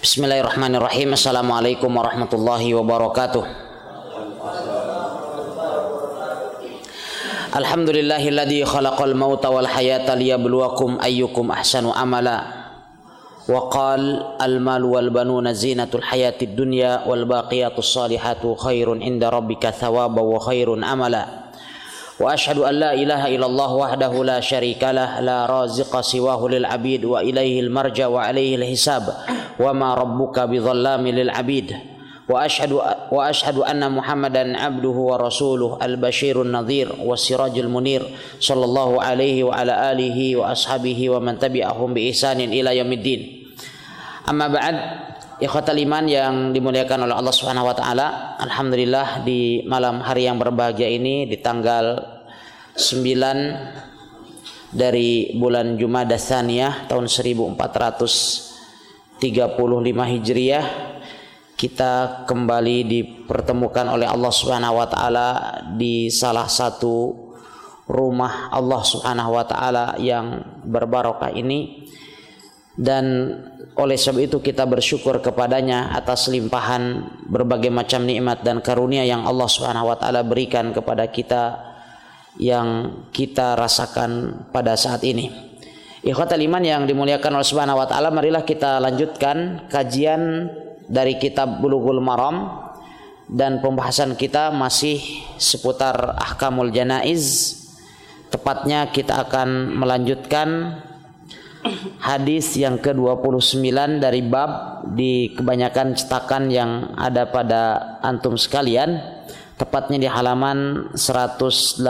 Bismillahirrahmanirrahim. Assalamualaikum warahmatullahi wabarakatuh. Alhamdulillahilladzi khalaqal mauta wal hayata liyabluwakum ayyukum ahsanu amala. Wa qala al-malu wal banuna zinatul hayatid dunya wal baqiyatus salihatu khairun inda rabbika thawaban wa khairun amala. Wa ashhadu an la ilaha illallah wahdahu la syarikalah la raziqa siwahu lil abid wa ilaihil marja wa alaihil hisab wa ma rabbuka bidhallamin lil abid wa ashhadu anna muhammadan abduhu wa rasuluhu al basyirun nadhir was sirajul munir sallallahu alaihi wa ala alihi wa ashabihi wa man tabi'ahum bi ihsanin ila yaumiddin. Amma ba'd, ikhwatal iman yang dimuliakan oleh Allah Subhanahu wa taala, alhamdulillah di malam hari yang berbahagia ini di tanggal 9 dari bulan Jumadah Tsaniyah tahun 1435 Hijriah, kita kembali dipertemukan oleh Allah Subhanahu wa taala di salah satu rumah Allah Subhanahu wa taala yang berbarokah ini, dan oleh sebab itu kita bersyukur kepadanya atas limpahan berbagai macam nikmat dan karunia yang Allah Subhanahu wa taala berikan kepada kita yang kita rasakan pada saat ini. Ikhwatal iman yang dimuliakan Allah Subhanahu wa taala, marilah kita lanjutkan kajian dari kitab Bulughul Maram, dan pembahasan kita masih seputar ahkamul janaiz. Tepatnya kita akan melanjutkan hadis yang ke-29 dari bab di kebanyakan cetakan yang ada pada antum sekalian, tepatnya di halaman 118,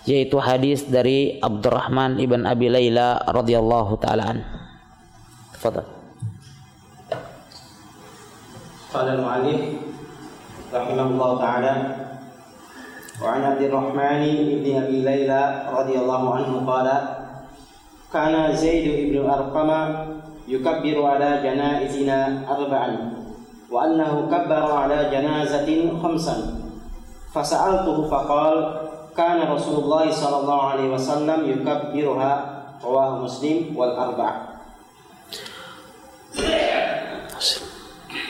yaitu hadis dari Abdurrahman ibn Abi Layla radhiyallahu taala an. Tafadhal. Qala al-mu'allif rahimahullahu taala wa 'an Abdurrahman ibn Abi Layla radhiyallahu anhu qala kana Zaid ibn Arqama yukabbiru ala janaizina arba'an wa annahu kabbara ala janazatin khamsan fasa'altuhu faqala kana Rasulullah sallallahu alaihi wasallam yukabbiruha, rawahu Muslim wal arba'ah.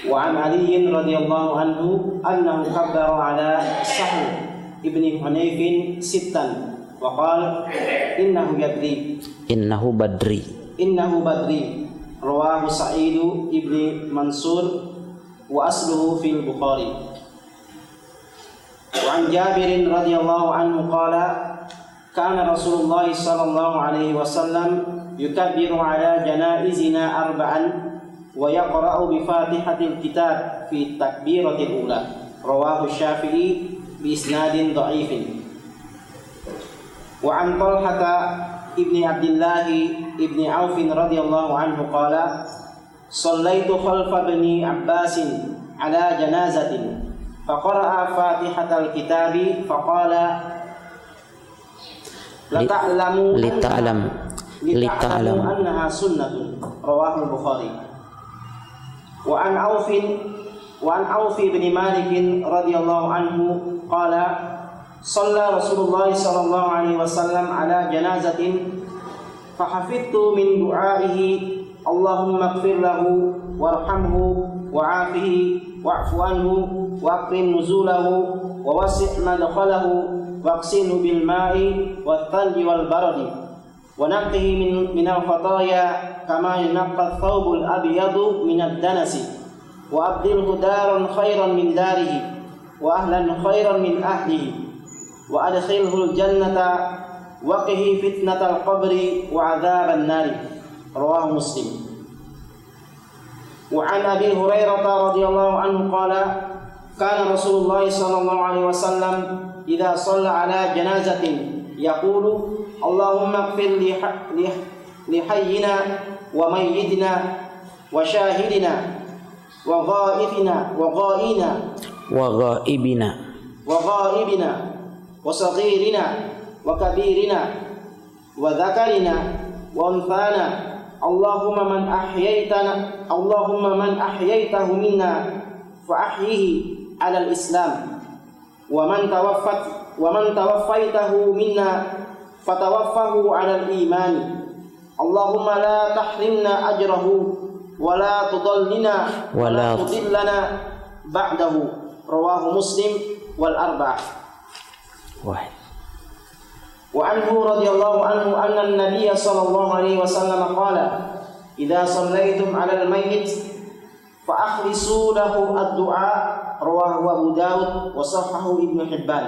Wa an Ali radhiyallahu anhu annahu kabbara ala Sahl ibn Hunayf sittan wa qala innahu badri, rawahu Sa'id ibn Mansur wa asluhu fil Bukhari. Wa an Jabir radhiyallahu anhu qala kana Rasulullah sallallahu alaihi wasallam yukabbiru ala janaizina arba'an wa yaqra'u bi Fatihatil kitab fi takbiratil ula, rawahu Syafi'i bi isnadin dha'ifin. Wa an Talhata ibni Abdullah ibni Auf radhiyallahu anhu qala sallaitu khalfa bani Abbas ala janazatin faqara'a Fatihatal kitabi faqala lita'lamu annaha sunnatun, rawahu Bukhari. Wa an Auf bin Malik radhiyallahu anhu qala shalla Rasulullah sallallahu alaihi wasallam ala janazatin fahafidtu min du'aihi Allahumma ighfir lahu warhamhu wa'afihi wa'fu anhu wa'akrim nuzulahu wa wasi' madkhalahu waqsilhu bil ma'i wat thalji wal baradi wa naqqihi min al khataya kama yunqqa ath-thawbul abyadu min ad-danasi wa abdilhu daran khairan min darihi wa ahlan khairan min ahlihi wa adkhilhul jannata wa qihi fitnatal qabri wa adzaban nari, rawahu Muslim. Wa an Abi Hurairah radhiyallahu anhu qala kana Rasulullah sallallahu alaihi wasallam idza shalla ala janazatin yaqulu Allahumma ighfir li hayyina wa mayyitina wa shahidina wa ghaibina wa saghirina wa kabirina wa dhakarina wa unthana Allahumma man ahyaytahu minna fa ahyihi 'ala al-islam wa man tawaffaytahu minna fatawaffahu 'ala al-iman Allahumma la tahrimna ajrahu ولا تضلنا ولا تضلنا بعده رواه مسلم والأربعة. وعنه رضي الله عنه أن النبي صلى الله عليه وسلم قال إذا صليتم على الميت فأخلصوا له الدعاء رواه أبو داود وصححه ابن حبان.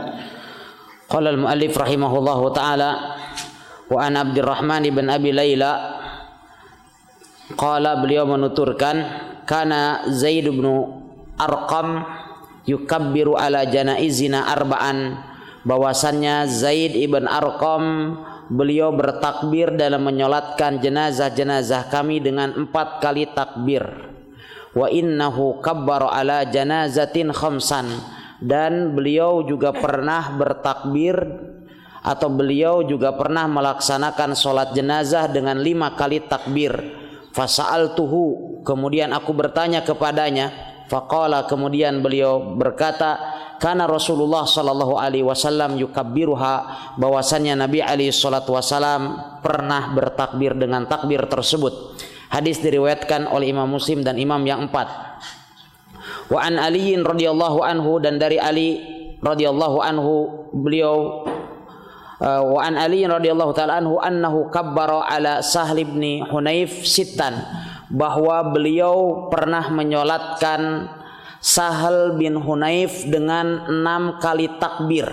قال المؤلف رحمه الله تعالى وعن عبد الرحمن بن أبي ليلى قال beliau menuturkan kana Zaid bin Arqam yukabbiru ala janaizina arba'an, bahwasannya Zaid ibn Arqam beliau bertakbir dalam menyolatkan jenazah-jenazah kami dengan 4 kali takbir. Wa innahu kabbara ala janazatin khamsan, dan beliau juga pernah bertakbir atau beliau juga pernah melaksanakan sholat jenazah dengan 5 kali takbir. Fasa'altuhu, kemudian aku bertanya kepadanya. Faqala, kemudian beliau berkata, kana Rasulullah sallallahu alaihi wasallam yukabbiruha, bahwasannya Nabi alaihi salatu wasallam pernah bertakbir dengan takbir tersebut. Hadis diriwayatkan oleh Imam Muslim dan imam yang 4. Wa an Ali radhiyallahu anhu, dan dari Ali radhiyallahu anhu beliau wa an Ali radhiyallahu taala anhu annahu kabbara ala Sahl bin Hunayf sittan, bahwa beliau pernah menyolatkan Sahal bin Hunayf dengan 6 kali takbir.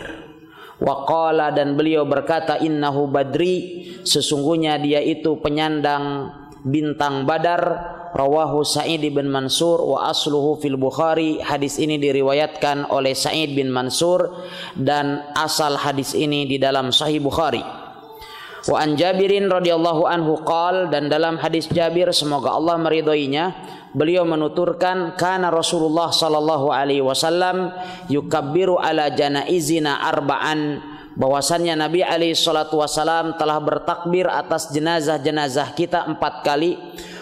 Wa qala, dan beliau berkata, innahu badri, sesungguhnya dia itu penyandang bintang Badar. Rawahu Sa'id bin Mansur wa asluhu fil Bukhari. Hadis ini diriwayatkan oleh Sa'id bin Mansur dan asal hadis ini di dalam Sahih Bukhari. Wa an Jabirin radhiyallahu anhu qal, dan dalam hadis Jabir semoga Allah meridhoinya, beliau menuturkan kana Rasulullah sallallahu alaihi wasallam yukabbiru ala janaizina arba'an, bahwasannya Nabi alaihi salatu wasallam telah bertakbir atas jenazah-jenazah kita 4 kali.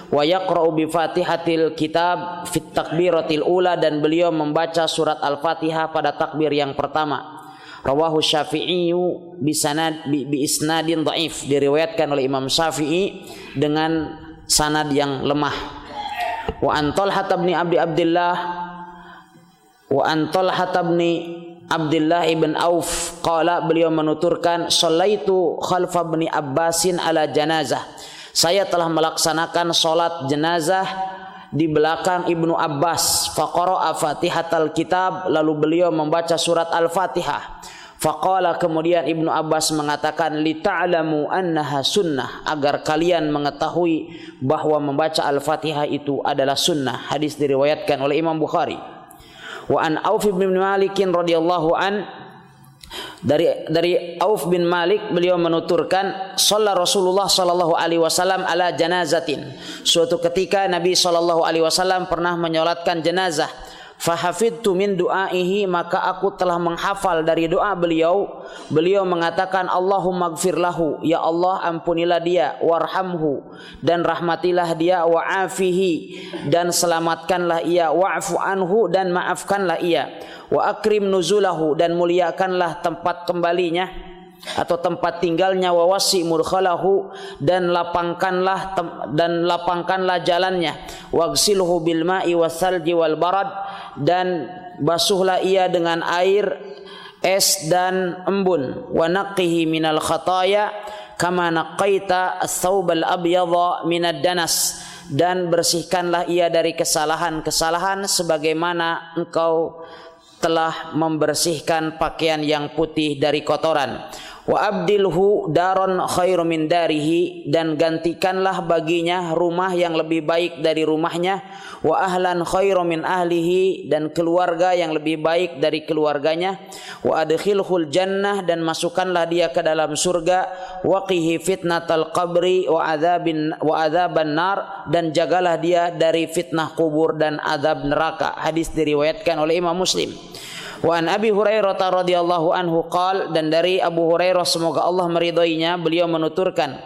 Wa yaqra'u bi Fatihatil kitab fit takbiratil ula, dan beliau membaca surat Al-Fatihah pada takbir yang pertama. Rawahu Syafi'i bi isnadin dhaif, diriwayatkan oleh Imam Syafi'i dengan sanad yang lemah. Wa an Talhah bin Abdullah ibn Auf qala, beliau menuturkan sallaitu khalfa bin Abbasin ala janazah, saya telah melaksanakan salat jenazah di belakang Ibnu Abbas. Faqara'a Fatihatal kitab, lalu beliau membaca surat Al-Fatihah. Faqala, kemudian Ibnu Abbas mengatakan, li ta'lamu annaha sunnah, agar kalian mengetahui bahwa membaca Al-Fatihah itu adalah sunnah. Hadis diriwayatkan oleh Imam Bukhari. Wa an Auf bin Malik radhiyallahu an, dari Auf bin Malik beliau menuturkan, shalla Rasulullah sallallahu alaihi wasallam ala janazatin, suatu ketika Nabi sallallahu alaihi wasallam pernah menyolatkan jenazah. Fahafidtu min du'aihi, maka aku telah menghafal dari doa beliau. Beliau mengatakan, Allahumma gfir lahu, ya Allah ampunilah dia, warhamhu, dan rahmatilah dia, wa'afihi, dan selamatkanlah ia, wa'fu anhu, dan maafkanlah ia, wa akrim nuzulahu, dan muliakanlah tempat kembalinya atau tempat tinggalnya, wa wasi mudkhalahu, dan lapangkanlah jalannya, wagsilhu bil ma'i wasalji wal barad, dan basuhlah ia dengan air, es dan embun, wa naqqihi minal khataya kama naqqaita ats-tsawbal abyadha minad danas, dan bersihkanlah ia dari kesalahan-kesalahan sebagaimana engkau telah membersihkan pakaian yang putih dari kotoran. Wa abdilhu daron khairu min darihi, dan gantikanlah baginya rumah yang lebih baik dari rumahnya. Wa ahlan khairu min ahlihi, dan keluarga yang lebih baik dari keluarganya. Wa adkhilhul jannah, dan masukkanlah dia ke dalam surga. Waqihi fitnatal qabri wa adzaban nar, dan jagalah dia dari fitnah kubur dan azab neraka. Hadis diriwayatkan oleh Imam Muslim. Wa an Abi Hurairah radhiyallahu anhu qal, dan dari Abu Hurairah semoga Allah meridhoinya, beliau menuturkan,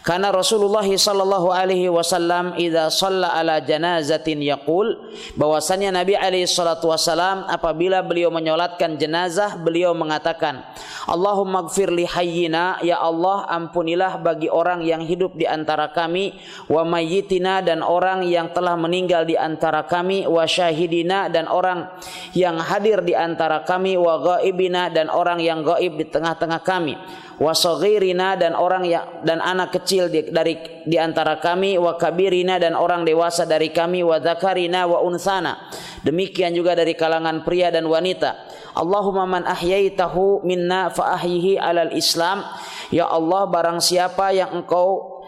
Karena Rasulullah sallallahu alaihi wasallam idza shalla ala janazatin yaqul, bahwasanya Nabi alaihi salatu wasallam apabila beliau menyolatkan jenazah beliau mengatakan, Allahumma ighfir li hayyina, ya Allah ampunilah bagi orang yang hidup di antara kami, wa mayyitina, dan orang yang telah meninggal di antara kami, wa syahidina, dan orang yang hadir di antara kami, wa ghaibina, dan orang yang gaib di tengah-tengah kami, wa saghirina, dan orang yang dan anak kecil di antara kami, wa kabirina, dan orang dewasa dari kami, wa dzakarina wa unsana, demikian juga dari kalangan pria dan wanita. Allahumma man ahyaitahu minna fa ahyihi alal Islam, ya Allah barang siapa yang engkau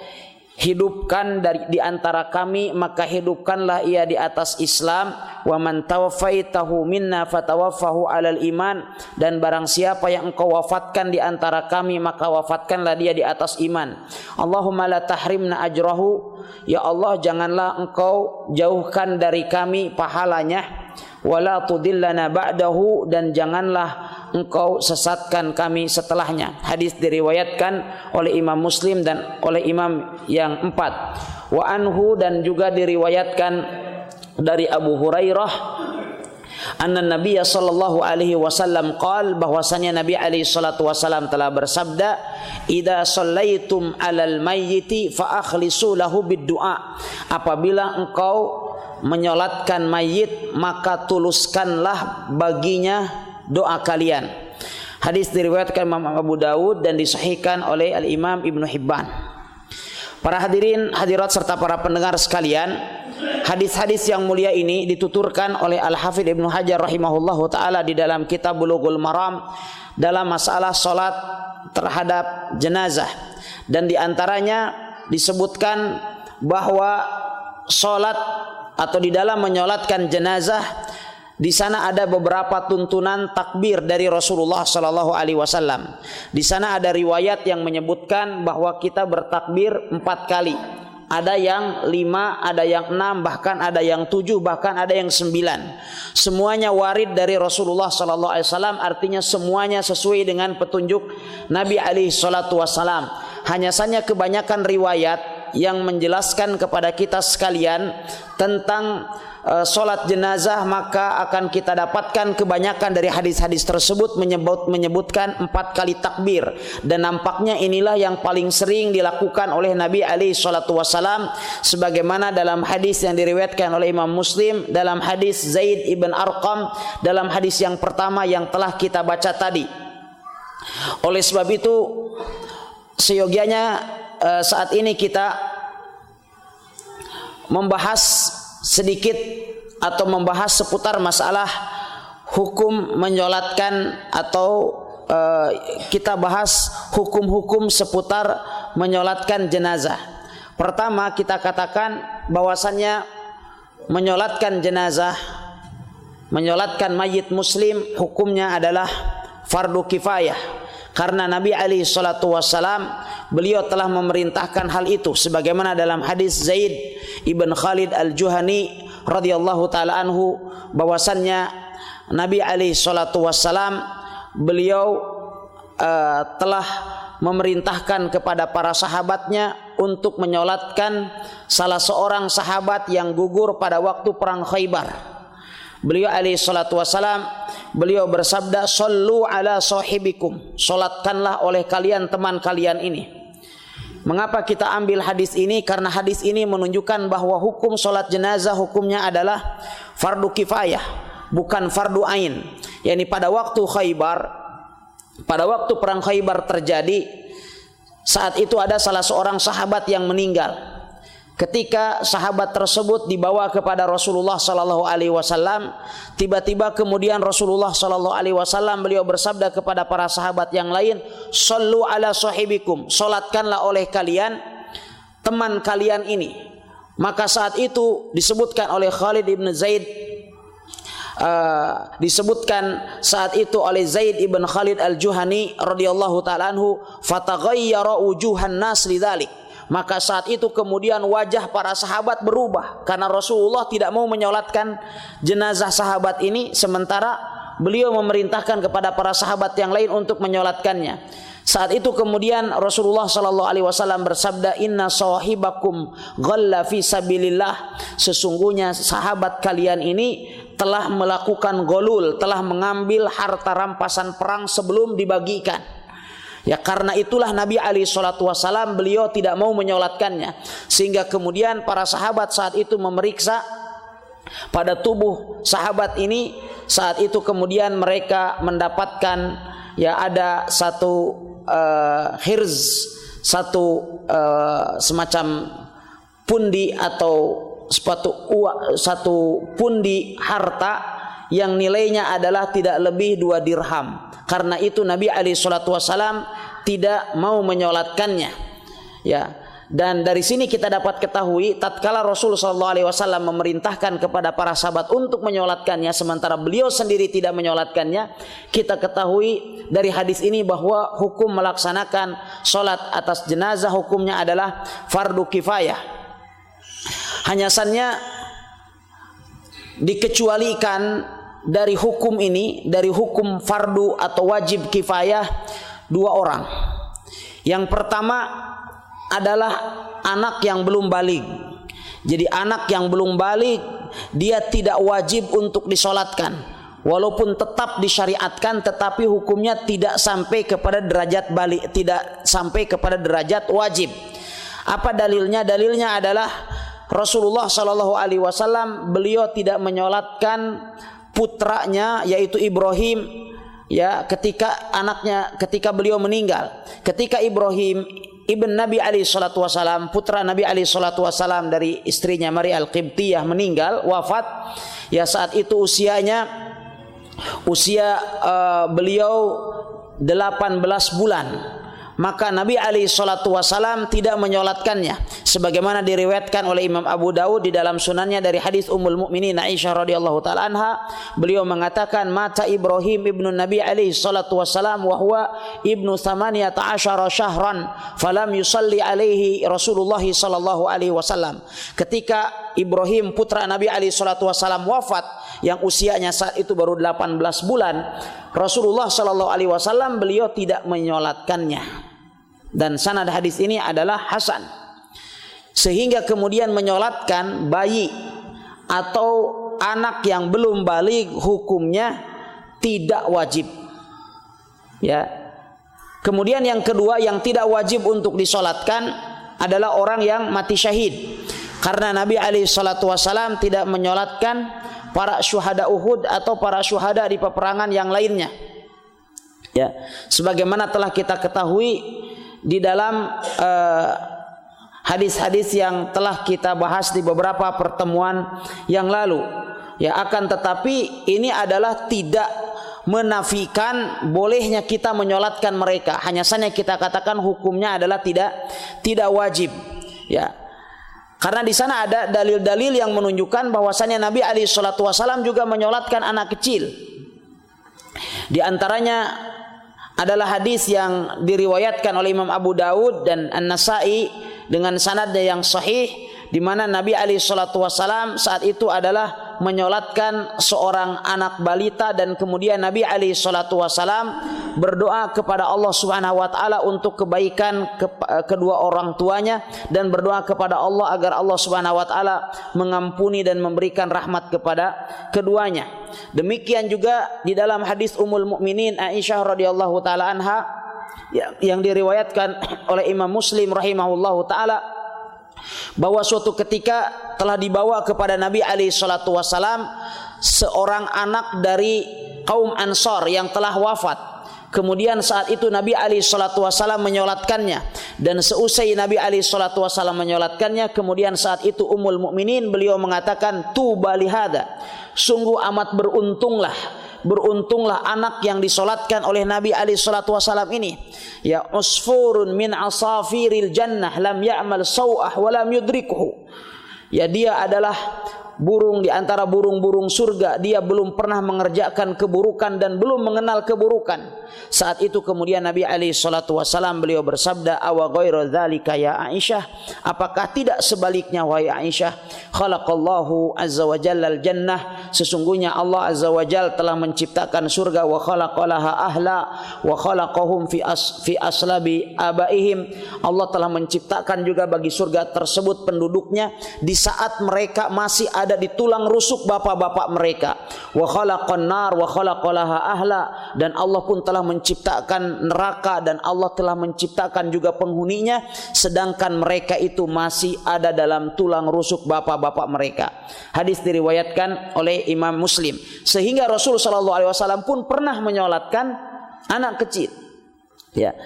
hidupkan di antara kami maka hidupkanlah ia di atas Islam. Wa man tawaffaitahu minna fatawaffahu alal iman, dan barang siapa yang engkau wafatkan di antara kami maka wafatkanlah dia di atas iman. Allahumma la tahrimna ajrahu, ya Allah janganlah engkau jauhkan dari kami pahalanya. Wala tudillana ba'dahu, dan janganlah engkau sesatkan kami setelahnya. Hadis diriwayatkan oleh Imam Muslim dan oleh imam yang 4. Wa anhu, dan juga diriwayatkan dari Abu Hurairah, anna Nabiya sallallahu alaihi wasallam qala, bahwasanya Nabi alaihi salatu wasallam telah bersabda, idza shallaitum alal mayyiti fa akhlisu lahu bid-du'a, apabila engkau menyolatkan mayit maka tuluskanlah baginya doa kalian. Hadis diriwayatkan Imam Abu Dawud dan disahihkan oleh Al-Imam Ibnu Hibban. Para hadirin hadirat serta para pendengar sekalian, hadis-hadis yang mulia ini dituturkan oleh Al-Hafidz Ibnu Hajar rahimahullahu taala di dalam kitab Bulughul Maram dalam masalah salat terhadap jenazah, dan di antaranya disebutkan bahwa salat atau di dalam menyolatkan jenazah di sana ada beberapa tuntunan takbir dari Rasulullah sallallahu alaihi wasallam. Di sana ada riwayat yang menyebutkan bahwa kita bertakbir 4 kali. Ada yang 5, ada yang 6, bahkan ada yang 7, bahkan ada yang 9. Semuanya warid dari Rasulullah sallallahu alaihi wasallam, artinya semuanya sesuai dengan petunjuk Nabi alaihi salatu wasallam. Hanya saja kebanyakan riwayat yang menjelaskan kepada kita sekalian tentang solat jenazah, maka akan kita dapatkan kebanyakan dari hadis-hadis tersebut menyebutkan 4 kali takbir, dan nampaknya inilah yang paling sering dilakukan oleh Nabi alaihi salatu wasallam, sebagaimana dalam hadis yang diriwayatkan oleh Imam Muslim, dalam hadis Zaid ibn Arqam, dalam hadis yang pertama yang telah kita baca tadi. Oleh sebab itu seyogianya saat ini kita membahas sedikit atau membahas seputar masalah hukum menyolatkan, atau kita bahas hukum-hukum seputar menyolatkan jenazah. Pertama kita katakan bahwasannya menyolatkan jenazah, menyolatkan mayit muslim hukumnya adalah fardu kifayah, karena Nabi alaihi salatu wassalam beliau telah memerintahkan hal itu, sebagaimana dalam hadis Zaid ibn Khalid al-Juhani radhiyallahu taala anhu, bahwasannya Nabi alaihi salatu wassalam beliau telah memerintahkan kepada para sahabatnya untuk menyolatkan salah seorang sahabat yang gugur pada waktu perang Khaybar. Beliau alaihi salatu wassalam beliau bersabda, "Shallu ala sahibikum." Salatkanlah oleh kalian teman kalian ini. Mengapa kita ambil hadis ini? Karena hadis ini menunjukkan bahwa hukum salat jenazah hukumnya adalah fardu kifayah, bukan fardu ain. Yani pada waktu Khaybar, pada waktu perang Khaybar terjadi, saat itu ada salah seorang sahabat yang meninggal. Ketika sahabat tersebut dibawa kepada Rasulullah sallallahu alaihi wasallam, tiba-tiba kemudian Rasulullah sallallahu alaihi wasallam beliau bersabda kepada para sahabat yang lain, "Shallu ala sahibikum." Salatkanlah oleh kalian teman kalian ini. Maka saat itu disebutkan oleh Khalid ibn Zaid, disebutkan saat itu oleh Zaid ibn Khalid al-Juhani radhiyallahu ta'ala anhu, "Fataghayyara wujuhan nas lidzalik." Maka saat itu kemudian wajah para sahabat berubah, karena Rasulullah tidak mau menyolatkan jenazah sahabat ini, sementara beliau memerintahkan kepada para sahabat yang lain untuk menyolatkannya. Saat itu kemudian Rasulullah sallallahu alaihi wasallam bersabda, "Inna sahibakum ghalla fi sabilillah." Sesungguhnya sahabat kalian ini telah melakukan golul, telah mengambil harta rampasan perang sebelum dibagikan. Ya, karena itulah Nabi alaihi salatu wasallam beliau tidak mau menyolatkannya, sehingga kemudian para sahabat saat itu memeriksa pada tubuh sahabat ini. Saat itu kemudian mereka mendapatkan ya ada satu hirz, satu semacam pundi atau satu pundi harta yang nilainya adalah tidak lebih 2 dirham. Karena itu Nabi alaihi salatu wasallam tidak mau menyolatkannya. Ya. Dan dari sini kita dapat ketahui tatkala Rasul sallallahu alaihi wasallam memerintahkan kepada para sahabat untuk menyolatkannya sementara beliau sendiri tidak menyolatkannya, kita ketahui dari hadis ini bahwa hukum melaksanakan salat atas jenazah hukumnya adalah fardu kifayah. Hanya saja dikecualikan dari hukum ini, dari hukum fardu atau wajib kifayah 2 orang. Yang pertama adalah anak yang belum baligh. Jadi anak yang belum baligh dia tidak wajib untuk disolatkan, walaupun tetap disyariatkan, tetapi hukumnya tidak sampai kepada derajat baligh, tidak sampai kepada derajat wajib. Apa dalilnya? Dalilnya adalah Rasulullah Shallallahu Alaihi Wasallam beliau tidak menyolatkan putranya yaitu Ibrahim ya ketika beliau meninggal. Ketika Ibrahim ibn Nabi alaihi salatu wasalam, putra Nabi alaihi salatu wasalam dari istrinya Maria Al-Qibtiyah meninggal, wafat. Ya saat itu usia beliau 18 bulan. Maka Nabi alaihi salatu wasalam tidak menyolatkannya, sebagaimana diriwayatkan oleh Imam Abu Dawud di dalam sunannya dari hadis Ummul Mukminin Aisyah radhiyallahu taala anha. Beliau mengatakan, mata Ibrahim ibnu Nabi alaihi salatu wasalam wa huwa ibnu 18 syahran falam yusalli alaihi Rasulullah sallallahu alaihi wasallam. Ketika Ibrahim putra Nabi alaihi salatu wasalam wafat yang usianya saat itu baru 18 bulan, Rasulullah sallallahu alaihi wasallam beliau tidak menyolatkannya. Dan sanad hadis ini adalah hasan. Sehingga kemudian menyolatkan bayi atau anak yang belum baligh hukumnya tidak wajib. Ya. Kemudian yang kedua yang tidak wajib untuk disolatkan adalah orang yang mati syahid. Karena Nabi alaihi salatu wasallam tidak menyolatkan para syuhada Uhud atau para syuhada di peperangan yang lainnya. Ya, sebagaimana telah kita ketahui di dalam hadis-hadis yang telah kita bahas di beberapa pertemuan yang lalu. Ya, akan tetapi ini adalah tidak menafikan bolehnya kita menyolatkan mereka. Hanya saja kita katakan hukumnya adalah tidak wajib. Ya. Karena di sana ada dalil-dalil yang menunjukkan bahwasanya Nabi alaihi salatu wasallam juga menyolatkan anak kecil. Di antaranya adalah hadis yang diriwayatkan oleh Imam Abu Dawud dan An-Nasa'i dengan sanad yang sahih, di mana Nabi alaihi salatu wasallam saat itu adalah menyolatkan seorang anak balita, dan kemudian Nabi alaihi salatu wasallam berdoa kepada Allah Subhanahu wa taala untuk kebaikan kedua orang tuanya dan berdoa kepada Allah agar Allah Subhanahu wa taala mengampuni dan memberikan rahmat kepada keduanya. Demikian juga di dalam hadis Ummul Mukminin Aisyah radhiyallahu taala anha yang diriwayatkan oleh Imam Muslim rahimahullahu taala, bahwa suatu ketika telah dibawa kepada Nabi alaihi salatu wasalam seorang anak dari kaum Ansar yang telah wafat. Kemudian saat itu Nabi alaihi salatu wasalam menyolatkannya, dan seusai Nabi alaihi salatu wasalam menyolatkannya, kemudian saat itu Ummul Mukminin beliau mengatakan, tuba lihada, sungguh amat beruntunglah anak yang disolatkan oleh Nabi alaihi salatu wasalam ini. Ya, usfurun min asafiril jannah lam ya'mal saw'ah wa lam yudrikuhu. Ya, dia adalah burung di antara burung-burung surga, dia belum pernah mengerjakan keburukan dan belum mengenal keburukan. Saat itu kemudian Nabi alaihi salatu wasallam beliau bersabda, awa ghairu dzalika ya Aisyah, apakah tidak sebaliknya wahai Aisyah, khalaqallahu azza wa jalla al-jannah, sesungguhnya Allah azza wa jalla telah menciptakan surga, wa khalaqalaha ahla wa khalaqahum fi aslabi abaihim, Allah telah menciptakan juga bagi surga tersebut penduduknya di saat mereka masih ada di tulang rusuk bapak-bapak mereka. Wa khalaqan nar wa khalaqalaha ahla, dan Allah pun telah menciptakan neraka dan Allah telah menciptakan juga penghuninya, sedangkan mereka itu masih ada dalam tulang rusuk bapak-bapak mereka. Hadis diriwayatkan oleh Imam Muslim. Sehingga Rasul sallallahu alaihi wasallam pun pernah menyolatkan anak kecil. Ya.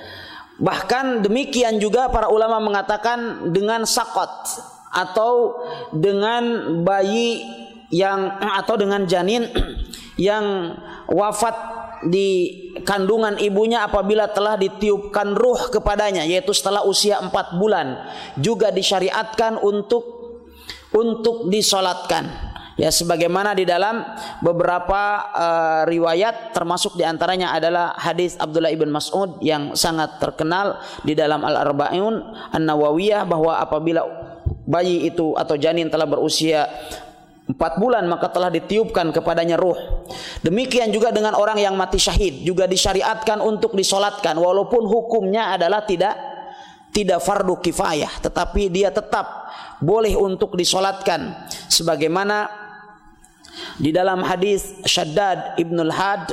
Bahkan demikian juga para ulama mengatakan dengan sakot atau dengan bayi yang atau dengan janin yang wafat di kandungan ibunya apabila telah ditiupkan ruh kepadanya, yaitu setelah usia 4 bulan, juga disyariatkan untuk disolatkan. Ya, sebagaimana di dalam beberapa riwayat, termasuk diantaranya adalah hadis Abdullah ibn Mas'ud yang sangat terkenal di dalam Al-Arba'un An-Nawawiyah, bahwa apabila bayi itu atau janin telah berusia 4 bulan maka telah ditiupkan kepadanya ruh. Demikian juga dengan orang yang mati syahid, juga disyariatkan untuk disolatkan, walaupun hukumnya adalah tidak fardu kifayah, tetapi dia tetap boleh untuk disolatkan. Sebagaimana di dalam hadis Shaddad ibnul Had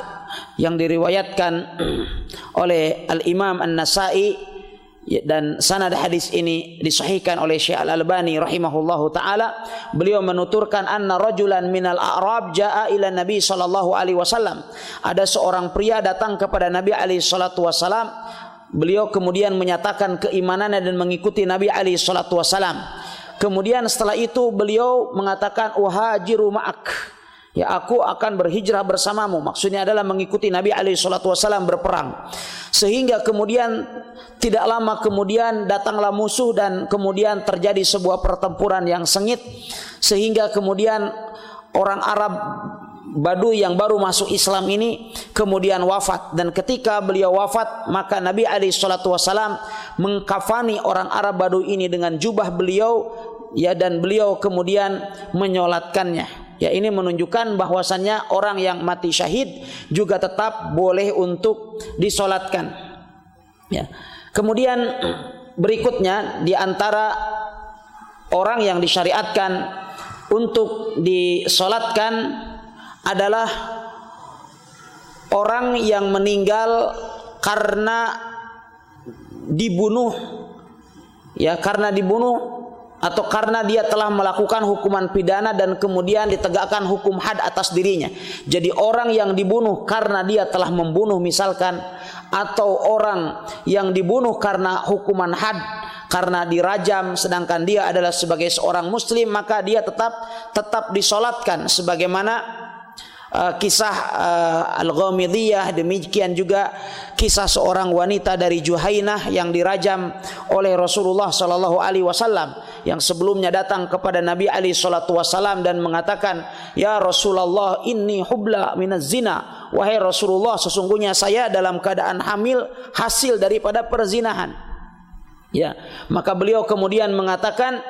yang diriwayatkan oleh Al-Imam An-Nasai, dan sanad hadis ini disahihkan oleh Syekh Al-Albani rahimahullahu taala, beliau menuturkan anna rajulan minal a'rab jaa ila Nabi sallallahu alaihi wasallam, ada seorang pria datang kepada Nabi alaihi salatu wasallam, beliau kemudian menyatakan keimanannya dan mengikuti Nabi alaihi salatu wasallam. Kemudian setelah itu beliau mengatakan uhajiru ma'ak, ya aku akan berhijrah bersamamu, maksudnya adalah mengikuti Nabi alaihi salatu wasallam berperang. Sehingga kemudian tidak lama kemudian datanglah musuh dan kemudian terjadi sebuah pertempuran yang sengit, sehingga kemudian orang Arab Baduy yang baru masuk Islam ini kemudian wafat, dan ketika beliau wafat maka Nabi alaihi salatu wasallam mengkafani orang Arab Baduy ini dengan jubah beliau, ya, dan beliau kemudian menyolatkannya. Ya, ini menunjukkan bahwasannya orang yang mati syahid juga tetap boleh untuk disolatkan. Ya. Kemudian berikutnya di antara orang yang disyariatkan untuk disolatkan adalah orang yang meninggal karena dibunuh, ya, karena dibunuh atau karena dia telah melakukan hukuman pidana dan kemudian ditegakkan hukum had atas dirinya. Jadi orang yang dibunuh karena dia telah membunuh misalkan, atau orang yang dibunuh karena hukuman had, karena dirajam sedangkan dia adalah sebagai seorang muslim, maka dia tetap disolatkan sebagaimana kisah Al-Ghamidiyah. Demikian juga kisah seorang wanita dari Juhainah yang dirajam oleh Rasulullah sallallahu alaihi wasallam, yang sebelumnya datang kepada Nabi alaihi salatu wasallam dan mengatakan, "Ya Rasulullah, inni hubla minaz zina." Wahai Rasulullah, sesungguhnya saya dalam keadaan hamil hasil daripada perzinahan. Ya, maka beliau kemudian mengatakan,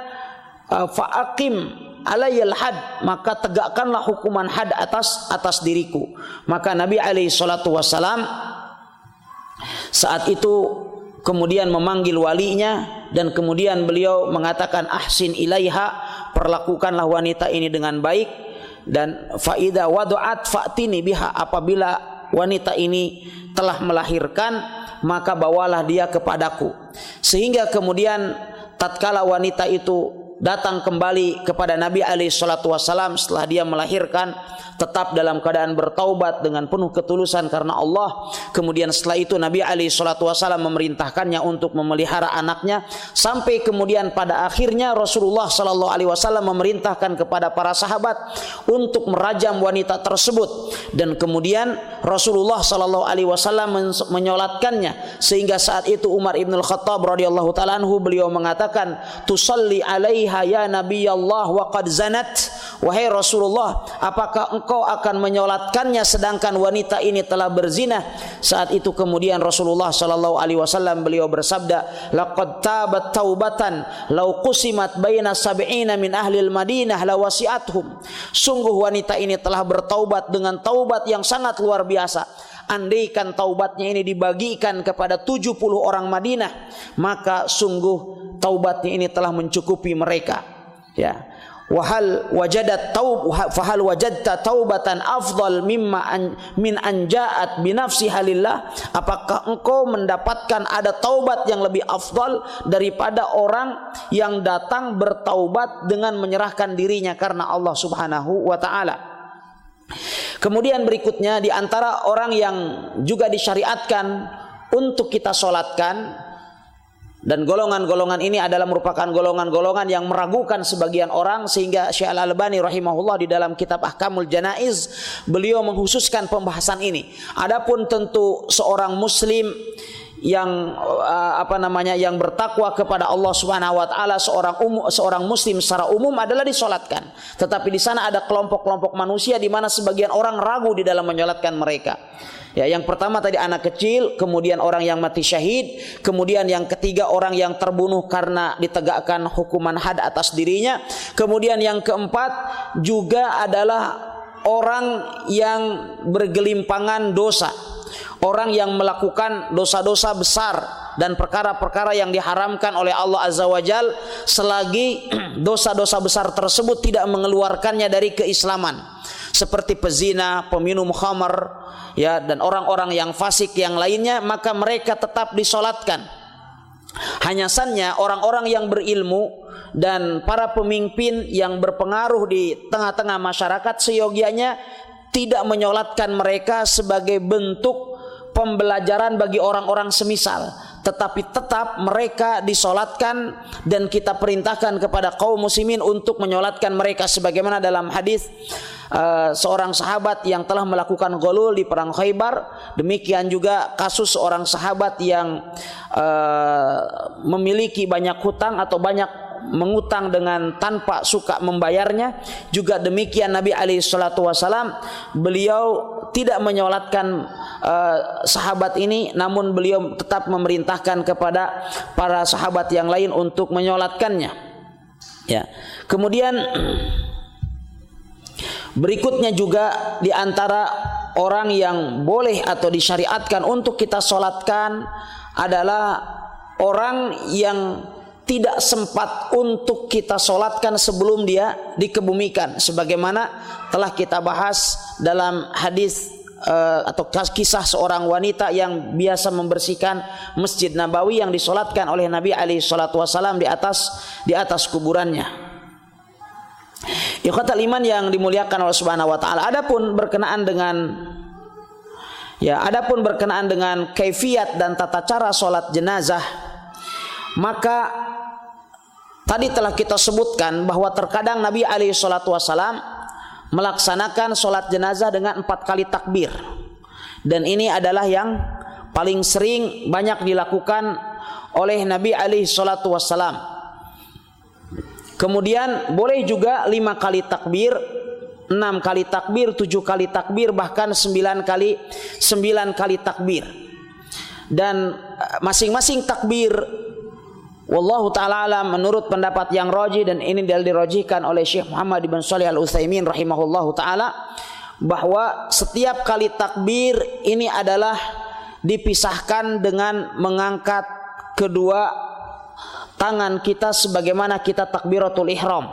"Fa'aqim alayyal had," maka tegakkanlah hukuman had atas diriku. Maka Nabi alaihi salatu wasallam saat itu kemudian memanggil walinya dan kemudian beliau mengatakan, "Ahsin ilaiha," perlakukanlah wanita ini dengan baik, dan faida wadu'at fa'tini biha, apabila wanita ini telah melahirkan maka bawalah dia kepadaku. Sehingga kemudian tatkala wanita itu datang kembali kepada Nabi alaihi salatu wasallam setelah dia melahirkan, tetap dalam keadaan bertaubat dengan penuh ketulusan karena Allah. Kemudian setelah itu Nabi alaihi salatu wasallam memerintahkannya untuk memelihara anaknya, sampai kemudian pada akhirnya Rasulullah sallallahu alaihi wasallam memerintahkan kepada para sahabat untuk merajam wanita tersebut, dan kemudian Rasulullah sallallahu alaihi wasallam menyolatkannya, sehingga saat itu Umar ibn al-Khattab radhiyallahu taala anhu beliau mengatakan, "Tusalli alaiha taqtuliniha ya nabiyallah wa qad zanat? Wahai Rasulullah, apakah engkau akan menyolatkannya sedangkan wanita ini telah berzina? Saat itu kemudian Rasulullah sallallahu alaihi wasallam beliau bersabda, laqad tabat taubatan law qusimat baina sab'ina min ahli al-Madinah lawasi'athum. Sungguh wanita ini telah bertaubat dengan taubat yang sangat luar biasa. Andaikan taubatnya ini dibagikan kepada 70 orang Madinah, maka sungguh taubatnya ini telah mencukupi mereka. Ya. Wahal wajadta taubatan afdal min anja'at binafsiha lillah. Apakah engkau mendapatkan ada taubat yang lebih afdal daripada orang yang datang bertaubat dengan menyerahkan dirinya karena Allah Subhanahu wa taala. Kemudian berikutnya, di antara orang yang juga disyariatkan untuk kita solatkan, dan golongan-golongan ini adalah merupakan golongan-golongan yang meragukan sebagian orang, sehingga Syekh Al-Albani rahimahullah di dalam kitab Ahkamul Janaiz beliau mengkhususkan pembahasan ini. Adapun tentu seorang muslim yang yang bertakwa kepada Allah Subhanahu wa taala, seorang muslim secara umum adalah disolatkan. Tetapi di sana ada kelompok-kelompok manusia di mana sebagian orang ragu di dalam menyolatkan mereka. Ya, yang pertama tadi anak kecil, kemudian orang yang mati syahid, kemudian yang ketiga orang yang terbunuh karena ditegakkan hukuman had atas dirinya, kemudian yang keempat juga adalah orang yang bergelimpangan dosa, orang yang melakukan dosa-dosa besar dan perkara-perkara yang diharamkan oleh Allah Azza wa Jal, selagi dosa-dosa besar tersebut tidak mengeluarkannya dari keislaman, seperti pezina, peminum khamar, ya, dan orang-orang yang fasik yang lainnya, maka mereka tetap disolatkan. Hanya saja orang-orang yang berilmu dan para pemimpin yang berpengaruh di tengah-tengah masyarakat seyogianya tidak menyolatkan mereka sebagai bentuk pembelajaran bagi orang-orang semisal, tetapi tetap mereka disolatkan dan kita perintahkan kepada kaum muslimin untuk menyolatkan mereka, sebagaimana dalam hadis seorang sahabat yang telah melakukan gholul di perang Khaybar. Demikian juga kasus seorang sahabat yang memiliki banyak hutang atau banyak mengutang dengan tanpa suka membayarnya. Juga demikian Nabi SAW beliau tidak menyolatkan sahabat ini, namun beliau tetap memerintahkan kepada para sahabat yang lain untuk menyolatkannya. Ya. Kemudian berikutnya juga di antara orang yang boleh atau disyariatkan untuk kita solatkan adalah orang yang tidak sempat untuk kita solatkan sebelum dia dikebumikan, sebagaimana telah kita bahas dalam hadis atau kisah seorang wanita yang biasa membersihkan Masjid Nabawi yang disolatkan oleh Nabi SAW di atas kuburannya. Ikhwatal iman yang dimuliakan oleh Subhanahu wa taala. Adapun berkenaan dengan kaifiat dan tata cara salat jenazah, maka tadi telah kita sebutkan bahwa terkadang Nabi SAW melaksanakan salat jenazah dengan 4 kali takbir, dan ini adalah yang paling sering banyak dilakukan oleh Nabi SAW. Kemudian boleh juga 5 kali takbir, 6 kali takbir, 7 kali takbir, bahkan 9 kali takbir. Dan masing-masing takbir, wallahu ta'ala alam, menurut pendapat yang rajih, dan ini dirajihkan oleh Syekh Muhammad bin Shalih Al-Utsaimin rahimahullahu ta'ala, bahwa setiap kali takbir ini adalah dipisahkan dengan mengangkat kedua tangan kita sebagaimana kita takbiratul ihram.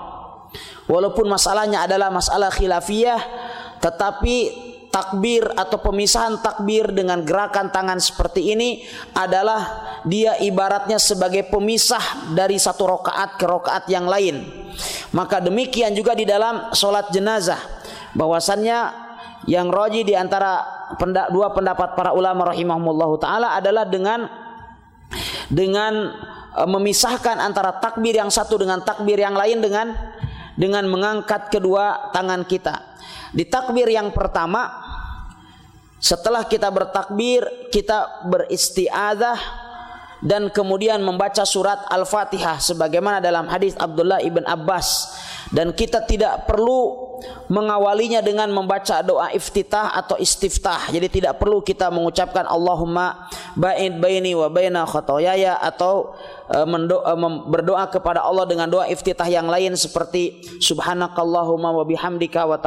Walaupun masalahnya adalah masalah khilafiyah, tetapi takbir atau pemisahan takbir dengan gerakan tangan seperti ini adalah dia ibaratnya sebagai pemisah dari satu rakaat ke rakaat yang lain. Maka demikian juga di dalam salat jenazah, bahwasannya yang rajih di antara dua pendapat para ulama rahimahumullahu taala adalah dengan memisahkan antara takbir yang satu dengan takbir yang lain dengan mengangkat kedua tangan kita. Di takbir yang pertama, setelah kita bertakbir, kita beristi'adzah dan kemudian membaca surat Al-Fatihah sebagaimana dalam hadis Abdullah ibn Abbas, dan kita tidak perlu mengawalinya dengan membaca doa iftitah atau istiftah. Jadi tidak perlu kita mengucapkan Allahumma ba'id baini wa baina khotoyaya atau berdoa kepada Allah dengan doa iftitah yang lain seperti subhanakallahumma wa bihamdika wa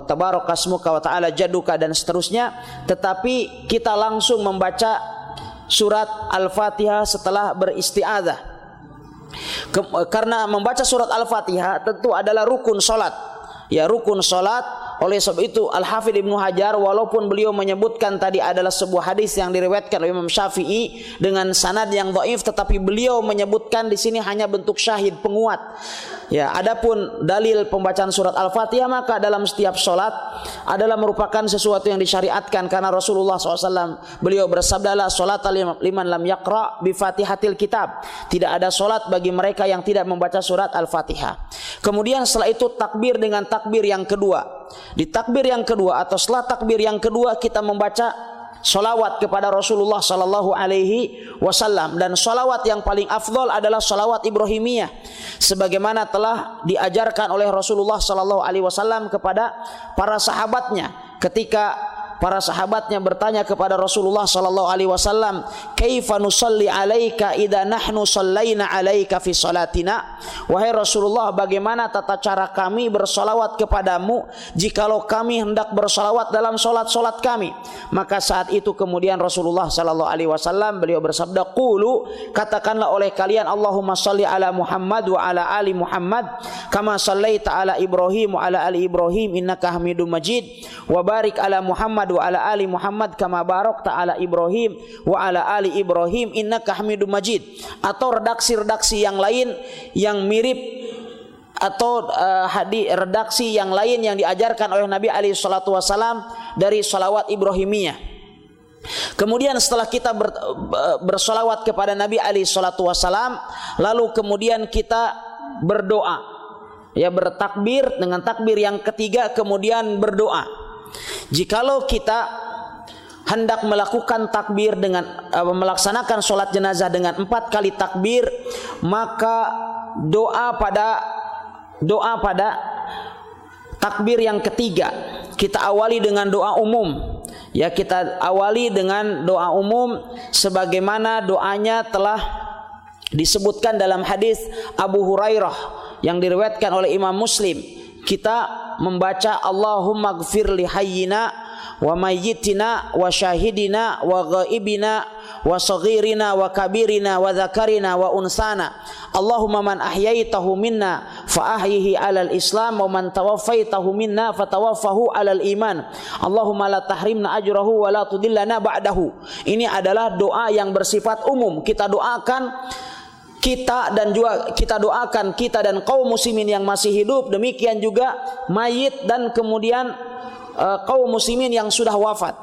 tabarakasmuka wa ta'ala jaduka dan seterusnya. Tetapi kita langsung membaca surat Al-Fatihah setelah beristi'adzah. Karena membaca surat Al-Fatihah tentu adalah rukun salat. Ya, rukun salat. Oleh sebab itu Al-Hafidz Ibnu Hajar, walaupun beliau menyebutkan tadi adalah sebuah hadis yang diriwayatkan oleh Imam Syafi'i dengan sanad yang dhaif, tetapi beliau menyebutkan di sini hanya bentuk syahid, penguat. Ya, adapun dalil pembacaan surat Al-Fatihah maka dalam setiap salat adalah merupakan sesuatu yang disyariatkan, karena Rasulullah SAW beliau bersabda, la salata liman lam yaqra bi Fatihatil kitab. Tidak ada salat bagi mereka yang tidak membaca surat Al-Fatihah. Kemudian setelah itu takbir dengan takbir yang kedua. Di takbir yang kedua atau setelah takbir yang kedua kita membaca salawat kepada Rasulullah sallallahu alaihi wasallam, dan salawat yang paling afdol adalah salawat Ibrahimiyah sebagaimana telah diajarkan oleh Rasulullah sallallahu alaihi wasallam kepada para sahabatnya ketika para sahabatnya bertanya kepada Rasulullah sallallahu alaihi wasallam, "Kaifa nusalli 'alaika idza nahnu shallaina 'alaika fi salatina?" Wahai Rasulullah, bagaimana tata cara kami bersolawat kepadamu jikalau kami hendak bersolawat dalam solat-solat kami? Maka saat itu kemudian Rasulullah sallallahu alaihi wasallam beliau bersabda, "Qulu, katakanlah oleh kalian, Allahumma shalli ala Muhammad wa ala ali Muhammad kama shallaita ala Ibrahim wa ala ali Ibrahim innaka Hamidum Majid wa barik ala Muhammad wa ala ali Muhammad kama barakta ala Ibrahim wa ala ali Ibrahim innaka Hamidum Majid." Atau redaksi-redaksi yang lain yang mirip atau redaksi yang lain yang diajarkan oleh Nabi alaihi salatu wasalam dari salawat Ibrahimiyah. Kemudian setelah kita bersolawat kepada Nabi alaihi salatu wasalam, lalu kemudian kita berdoa, ya, bertakbir dengan takbir yang ketiga, kemudian berdoa. Jikalau kita hendak melakukan takbir dengan melaksanakan sholat jenazah dengan 4 kali takbir, maka doa pada takbir yang ketiga kita awali dengan doa umum. Ya, kita awali dengan doa umum sebagaimana doanya telah disebutkan dalam hadis Abu Hurairah yang diriwayatkan oleh Imam Muslim. Kita membaca Allahumma gfir li hayyina wa mayyitina wa syahidina wa ghaibina wa saghirina wa kabirina wa dzakarina wa unsana. Allahumma man ahyaitahu minna fa ahyihi alal islam wa man tawaffaitahu minna fatawaffahu alal iman. Allahumma la tahrimna ajrahu wa la tudillana ba'dahu. Ini adalah doa yang bersifat umum. Kita doakan kita dan kaum muslimin yang masih hidup, demikian juga mayit dan kemudian kaum muslimin yang sudah wafat.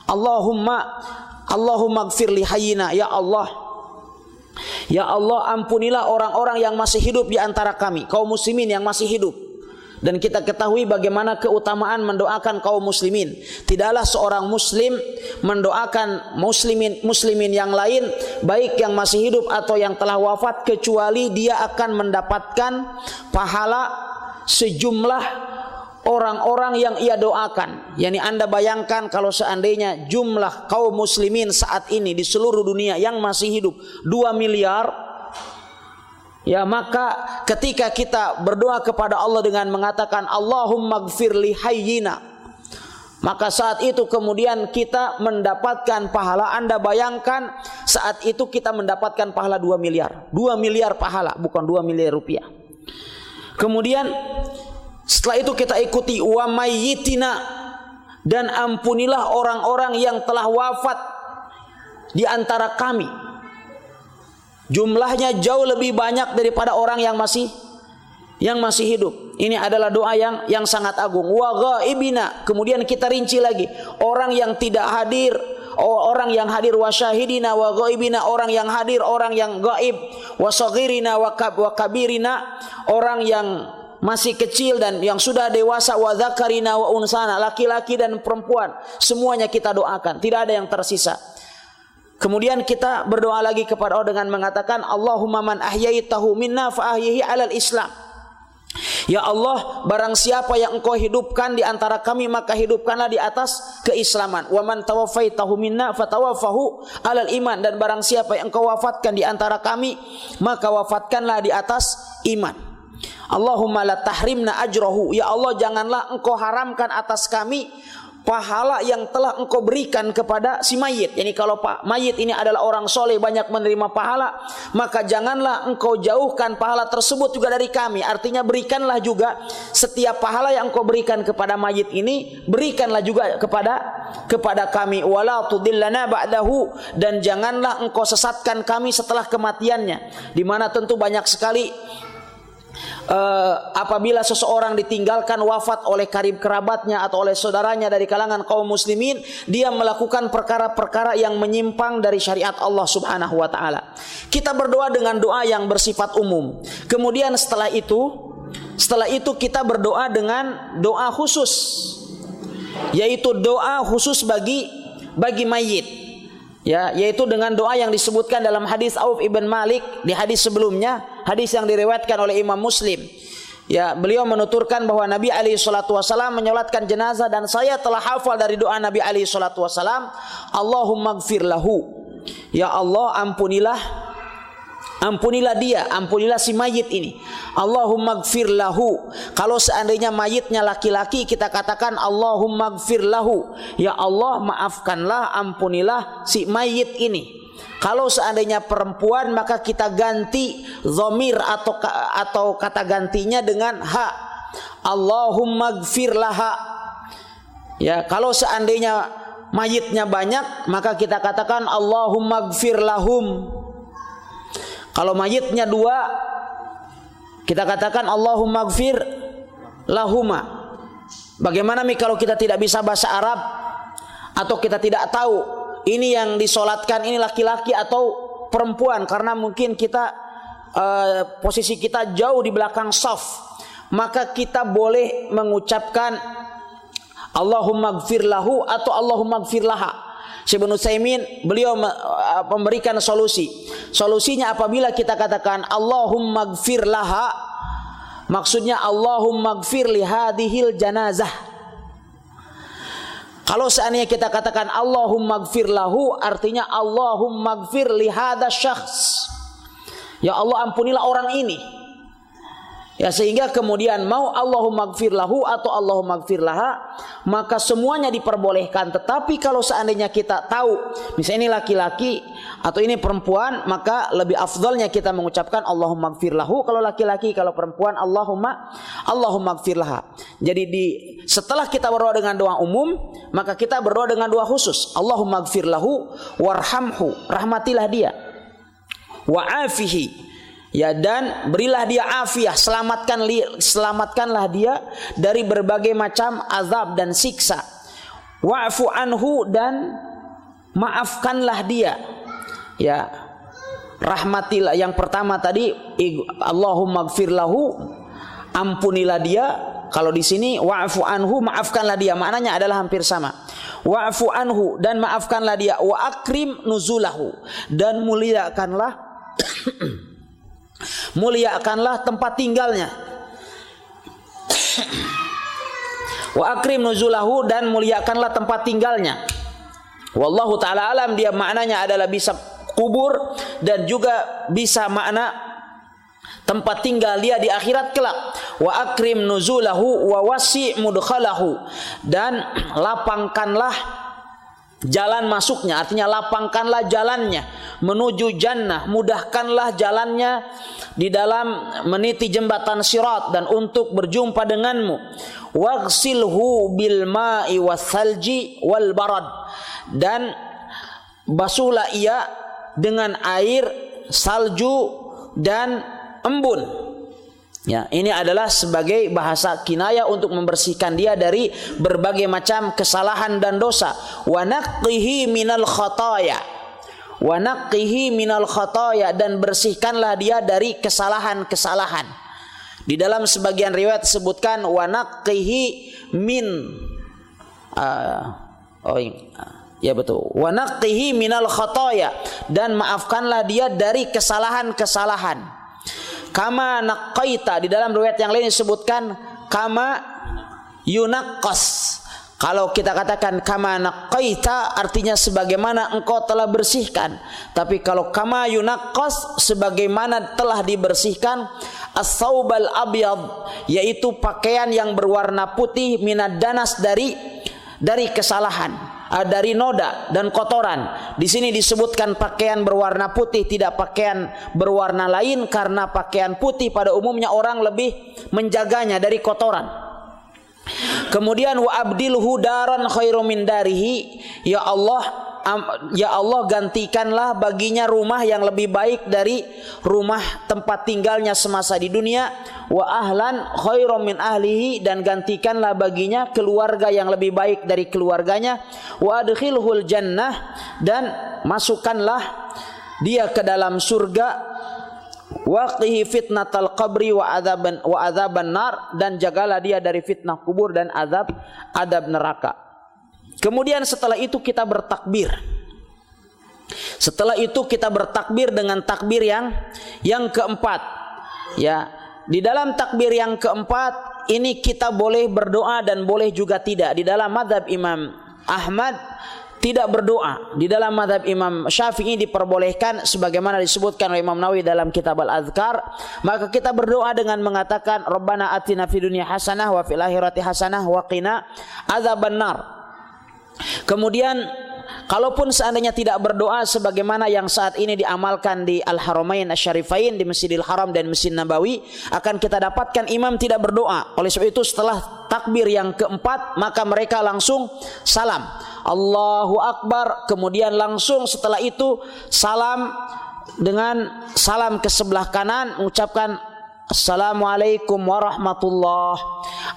Allahumma gfir li hayyina, ya Allah ampunilah orang-orang yang masih hidup di antara kami, kaum muslimin yang masih hidup. Dan kita ketahui bagaimana keutamaan mendoakan kaum muslimin. Tidaklah seorang muslim mendoakan muslimin yang lain, baik yang masih hidup atau yang telah wafat, kecuali dia akan mendapatkan pahala sejumlah orang-orang yang ia doakan. Yani Anda bayangkan kalau seandainya jumlah kaum muslimin saat ini di seluruh dunia yang masih hidup 2 miliar, ya, maka ketika kita berdoa kepada Allah dengan mengatakan Allahumma gfir li hayyina, maka saat itu kemudian kita mendapatkan pahala. Anda bayangkan saat itu kita mendapatkan pahala 2 miliar. 2 miliar pahala, bukan 2 miliar rupiah. Kemudian setelah itu kita ikuti wa mayyitina, dan ampunilah orang-orang yang telah wafat di antara kami. Jumlahnya jauh lebih banyak daripada orang yang masih hidup. Ini adalah doa yang sangat agung. Wa ghaibina, kemudian kita rinci lagi, orang yang tidak hadir, orang yang hadir, wa syahidina wa ghaibina, orang yang hadir, orang yang gaib, wa saghirina wa kabirina, orang yang masih kecil dan yang sudah dewasa, wa dzakarina wa unsana, laki-laki dan perempuan, semuanya kita doakan, tidak ada yang tersisa. Kemudian kita berdoa lagi kepada Allah dengan mengatakan, Allahumma man ahyaitahu minna fa ahyihi 'alal Islam. Ya Allah, barang siapa yang Engkau hidupkan di antara kami, maka hidupkanlah di atas keislaman. Wa man tawaffaitahu minna fatawaffahu 'alal iman, dan barang siapa yang Engkau wafatkan di antara kami, maka wafatkanlah di atas iman. Allahumma la tahrimna ajrahu, ya Allah janganlah Engkau haramkan atas kami pahala yang telah Engkau berikan kepada si mayit. Yani kalau mayit ini adalah orang soleh, banyak menerima pahala, maka janganlah Engkau jauhkan pahala tersebut juga dari kami. Artinya berikanlah juga setiap pahala yang Engkau berikan kepada mayit ini, berikanlah juga kepada kami. Wala tudillana ba'dahu, dan janganlah Engkau sesatkan kami setelah kematiannya. Di mana tentu banyak sekali apabila seseorang ditinggalkan wafat oleh karib kerabatnya atau oleh saudaranya dari kalangan kaum muslimin, dia melakukan perkara-perkara yang menyimpang dari syariat Allah Subhanahu wa taala. Kita berdoa dengan doa yang bersifat umum. Kemudian setelah itu kita berdoa dengan doa khusus, yaitu doa khusus bagi mayit. Ya, yaitu dengan doa yang disebutkan dalam hadis Auf ibn Malik di hadis sebelumnya, hadis yang diriwayatkan oleh Imam Muslim. Ya, beliau menuturkan bahwa Nabi alaihi salatu wasallam menyolatkan jenazah, dan saya telah hafal dari doa Nabi alaihi salatu wasallam, Allahumma gfir lahu. Ya Allah, ampunilah dia, ampunilah si mayit ini. Allahumma gfir lahu. Kalau seandainya mayitnya laki-laki, kita katakan Allahumma gfir lahu. Ya Allah, maafkanlah, ampunilah si mayit ini. Kalau seandainya perempuan, maka kita ganti dhamir atau kata gantinya dengan ha. Allahumma gfir laha. Ya, kalau seandainya mayitnya banyak, maka kita katakan Allahumma gfir lahum. Kalau mayitnya 2, kita katakan Allahumma gfir lahuma. Bagaimana kalau kita tidak bisa bahasa Arab, atau kita tidak tahu ini yang disolatkan ini laki-laki atau perempuan, karena mungkin kita posisi kita jauh di belakang shaf, maka kita boleh mengucapkan Allahumma gfir lahu atau Allahumma gfir laha. Syekh Ibnu Utsaimin beliau memberikan solusi. Solusinya apabila kita katakan Allahumma gfir laha, maksudnya Allahumma gfir li hadhil janazah. Kalau seandainya kita katakan Allahumma gfir lahu, artinya Allahumma gfir li hadha syakhs. Ya Allah, ampunilah orang ini. Ya, sehingga kemudian mau Allahumma gfir lahu atau Allahumma gfir laha, maka semuanya diperbolehkan. Tetapi kalau seandainya kita tahu misalnya ini laki-laki atau ini perempuan, maka lebih afdalnya kita mengucapkan Allahumma gfir lahu kalau laki-laki, kalau perempuan Allahumma gfir laha. Jadi setelah kita berdoa dengan doa umum, maka kita berdoa dengan doa khusus. Allahumma gfir lahu warhamhu, rahmatilah dia. Wa'afihi, ya, dan berilah dia afiah, selamatkanlah dia dari berbagai macam azab dan siksa. Wa'fu anhu, dan maafkanlah dia. Ya, rahmatilah yang pertama tadi Allahumma gfir lahu, ampunilah dia. Kalau di sini wa'fu anhu, maafkanlah dia, maknanya adalah hampir sama. Wa'fu anhu, dan maafkanlah dia. Wa akrim nuzulahu, dan muliakanlah tempat tinggalnya. Wa akrim nuzulahu, dan muliakanlah tempat tinggalnya. Wallahu ta'ala alam, dia maknanya adalah bisa kubur dan juga bisa makna tempat tinggal dia di akhirat kelak. Wa akrim nuzulahu wa wasi' mudkhalahu, dan lapangkanlah jalan masuknya, artinya lapangkanlah jalannya menuju jannah, mudahkanlah jalannya di dalam meniti jembatan sirat dan untuk berjumpa denganmu. Waghsilhu bil ma'i wath-thalji wal barad, dan basuhlah ia dengan air, salju dan embun. Ya, ini adalah sebagai bahasa kinayah untuk membersihkan dia dari berbagai macam kesalahan dan dosa. Wa naqqihi minal khataya. Wa naqqihi minal khataya, dan bersihkanlah dia dari kesalahan-kesalahan. Di dalam sebagian riwayat disebutkan wa naqqihi min Ya betul. Wa naqqihi minal khotoya, dan maafkanlah dia dari kesalahan-kesalahan. Kama naqqaita, di dalam riwayat yang lain disebutkan kama yunaqqas. Kalau kita katakan kama naqqaita artinya sebagaimana engkau telah bersihkan. Tapi kalau kama yunaqqas sebagaimana telah dibersihkan as-saubal abyad, yaitu pakaian yang berwarna putih minad danas dari kesalahan, dari noda dan kotoran. Di sini disebutkan pakaian berwarna putih, tidak pakaian berwarna lain, karena pakaian putih pada umumnya orang lebih menjaganya dari kotoran. Kemudian wa abdilhu daran khairum min darihi, ya Allah gantikanlah baginya rumah yang lebih baik dari rumah tempat tinggalnya semasa di dunia. Wa ahlan khairum min ahlihi, dan gantikanlah baginya keluarga yang lebih baik dari keluarganya. Wa adkhilhul jannah, dan masukkanlah dia ke dalam surga. Waqihi fitnatal qabri wa adzaban nar, dan jagalah dia dari fitnah kubur dan azab neraka. Kemudian setelah itu kita bertakbir. Setelah itu kita bertakbir dengan takbir yang keempat. Ya, di dalam takbir yang keempat ini kita boleh berdoa dan boleh juga tidak. Di dalam mazhab Imam Ahmad tidak berdoa. Di dalam mazhab Imam Syafi'i diperbolehkan, sebagaimana disebutkan oleh Imam Nawawi dalam kitab Al-Adhkar. Maka kita berdoa dengan mengatakan Rabbana atina fid dunya hasanah wa fil akhirati hasanah wa qina adzabannar. Kemudian kalaupun seandainya tidak berdoa sebagaimana yang saat ini diamalkan di Al-Haramain Asy-Syarifain, di Masjidil Haram dan Masjid Nabawi, akan kita dapatkan imam tidak berdoa. Oleh sebab itu setelah takbir yang keempat maka mereka langsung salam Allahu Akbar, kemudian langsung setelah itu salam dengan salam ke sebelah kanan, mengucapkan Assalamualaikum warahmatullah.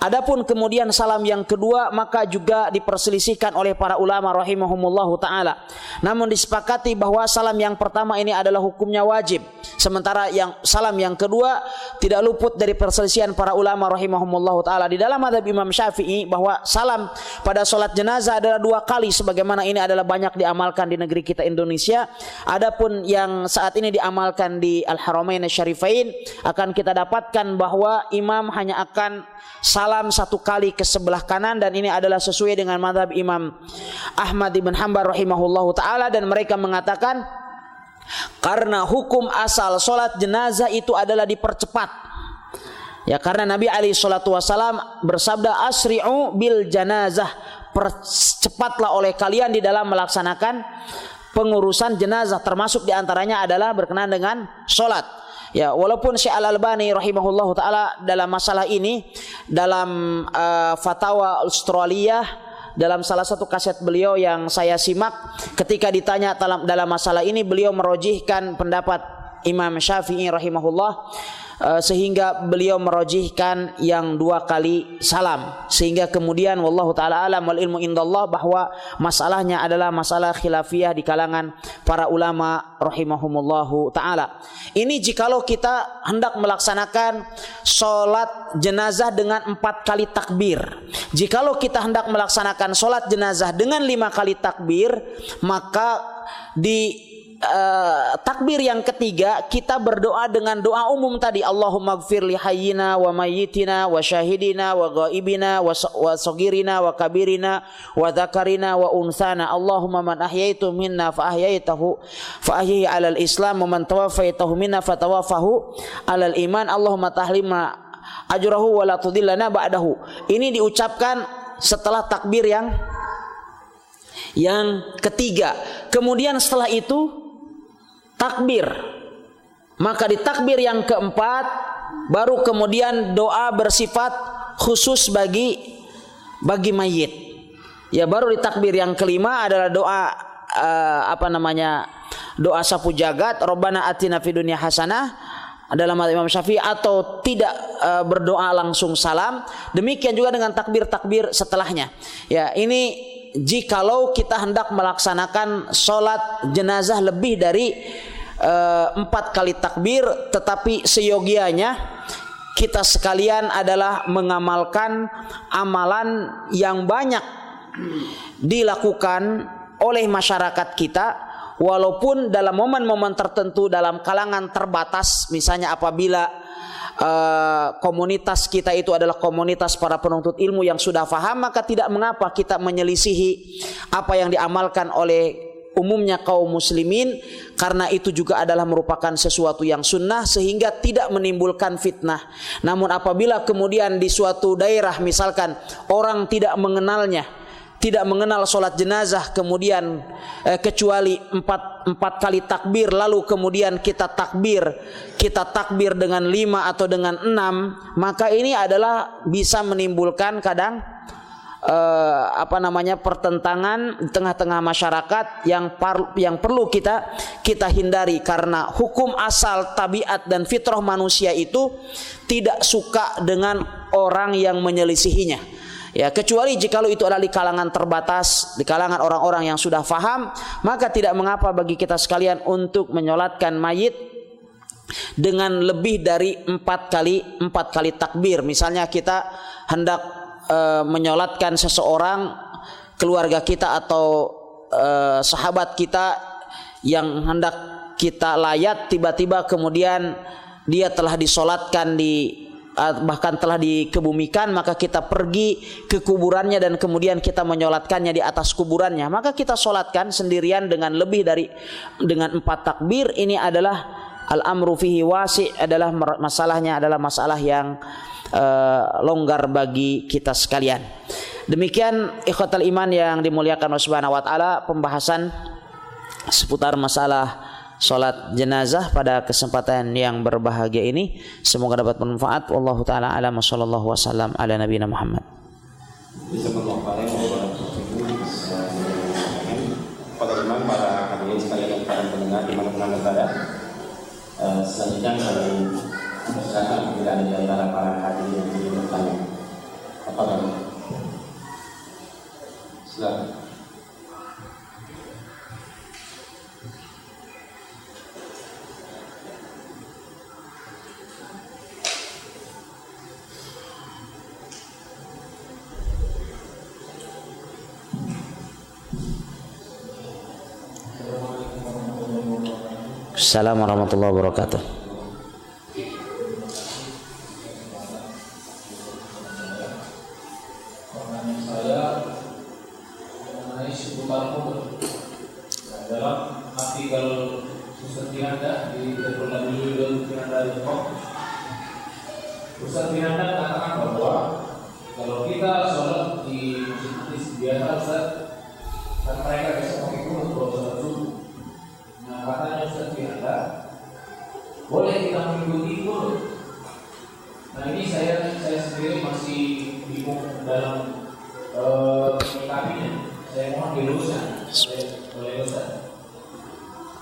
Adapun kemudian salam yang kedua maka juga diperselisihkan oleh para ulama rahimahumullahu taala. Namun disepakati bahwa salam yang pertama ini adalah hukumnya wajib, sementara yang salam yang kedua tidak luput dari perselisihan para ulama rahimahumullahu taala. Di dalam mazhab Imam Syafi'i bahwa salam pada salat jenazah adalah 2 kali, sebagaimana ini adalah banyak diamalkan di negeri kita Indonesia. Adapun yang saat ini diamalkan di Al-Haramain Asy-Syarifain, akan kita dapatkan bahwa imam hanya akan salam 1 kali ke sebelah kanan, dan ini adalah sesuai dengan mazhab Imam Ahmad bin Hanbal rahimahullahu taala, dan mereka mengatakan karena hukum asal salat jenazah itu adalah dipercepat. Ya, karena Nabi alaihi salatu wasalam bersabda asri'u bil janazah, percepatlah oleh kalian di dalam melaksanakan pengurusan jenazah, termasuk diantaranya adalah berkenaan dengan salat. Ya, walaupun Syekh Al-Albani rahimahullahu taala dalam masalah ini dalam Fatwa Australia, dalam salah satu kaset beliau yang saya simak, ketika ditanya dalam masalah ini, beliau merojihkan pendapat Imam Syafi'i rahimahullah, sehingga beliau merojihkan yang 2 kali salam, sehingga kemudian wallahu taala alam wal ilmu indallah bahwa masalahnya adalah masalah khilafiyah di kalangan para ulama rahimahumullahu taala. Ini jikalau kita hendak melaksanakan salat jenazah dengan 4 kali takbir. Jikalau kita hendak melaksanakan salat jenazah dengan 5 kali takbir, maka di takbir yang ketiga kita berdoa dengan doa umum tadi, Allahumma gfir li hayyina wa mayyitina wa syahidina wa ghaibina wa sagirina wa kabirina wa dzakarina wa unsana. Allahumma man ahyaitu minna fa ahyaitahu fa ahyihi 'alal islam wa man tawaffaitahu minna fa tawaffahu 'alal iman. Allahumma tahlimna ajrahu wa la tudillana ba'dahu. Ini diucapkan setelah takbir yang ketiga. Kemudian setelah itu takbir. Maka di takbir yang keempat baru kemudian doa bersifat khusus bagi mayit. Ya, baru di takbir yang kelima adalah doa doa sapu jagat, Rabbana atina fid dunya hasanah dalam Imam Syafi'i, atau tidak berdoa langsung salam. Demikian juga dengan takbir-takbir setelahnya. Ya, ini jikalau kita hendak melaksanakan sholat jenazah lebih dari 4 kali takbir, tetapi seyogianya kita sekalian adalah mengamalkan amalan yang banyak dilakukan oleh masyarakat kita, walaupun dalam momen-momen tertentu dalam kalangan terbatas, misalnya apabila komunitas kita itu adalah komunitas para penuntut ilmu yang sudah faham, maka tidak mengapa kita menyelisihi apa yang diamalkan oleh umumnya kaum muslimin, karena itu juga adalah merupakan sesuatu yang sunnah sehingga tidak menimbulkan fitnah. Namun apabila kemudian di suatu daerah misalkan orang tidak mengenalnya, tidak mengenal sholat jenazah, kemudian kecuali empat kali takbir, lalu kemudian kita takbir dengan 5 atau dengan 6, maka ini adalah bisa menimbulkan kadang pertentangan di tengah-tengah masyarakat yang perlu kita hindari, karena hukum asal tabiat dan fitrah manusia itu tidak suka dengan orang yang menyelisihinya. Ya, kecuali jikalau itu adalah di kalangan terbatas, di kalangan orang-orang yang sudah faham, maka tidak mengapa bagi kita sekalian untuk menyolatkan mayit dengan lebih dari 4 kali takbir. Misalnya kita hendak menyolatkan seseorang, keluarga kita atau sahabat kita yang hendak kita layat, tiba-tiba kemudian dia telah disolatkan bahkan telah dikebumikan, maka kita pergi ke kuburannya dan kemudian kita menyolatkannya di atas kuburannya, maka kita solatkan sendirian dengan 4 takbir. Ini adalah al-amru fihi wasi', adalah masalahnya adalah masalah yang longgar bagi kita sekalian. Demikian ikhwatal iman yang dimuliakan Allah Subhanahu wa taala, pembahasan seputar masalah salat jenazah pada kesempatan yang berbahagia ini. Semoga dapat bermanfaat. Wallahu taala alam, sallallahu wasallam ala nabiyina Muhammad. Pada iman para hadirin sekalian, para pendengar dimanapun Anda berada. Selanjutnya kami persilakan bila ada di antara para hadirin yang ingin bertanya. Apa kabar? Silakan. Assalamualaikum warahmatullahi wabarakatuh. Pertanyaan saya mengenai seputar mulut. Dalam artikel Ustaz Firanda di www.firanda.com, Ustaz Firanda mengatakan bahwa kalau kita sholat di masjid biasa, Ustaz, kan mereka bisa pakai mulut kalau sholat subuh. Nah, katanya Ustaz Firanda, boleh kita mengikuti mulut. Nah, ini saya sendiri masih bingung dalam menyikapinya. Saya mohon diluruskan oleh Ustaz.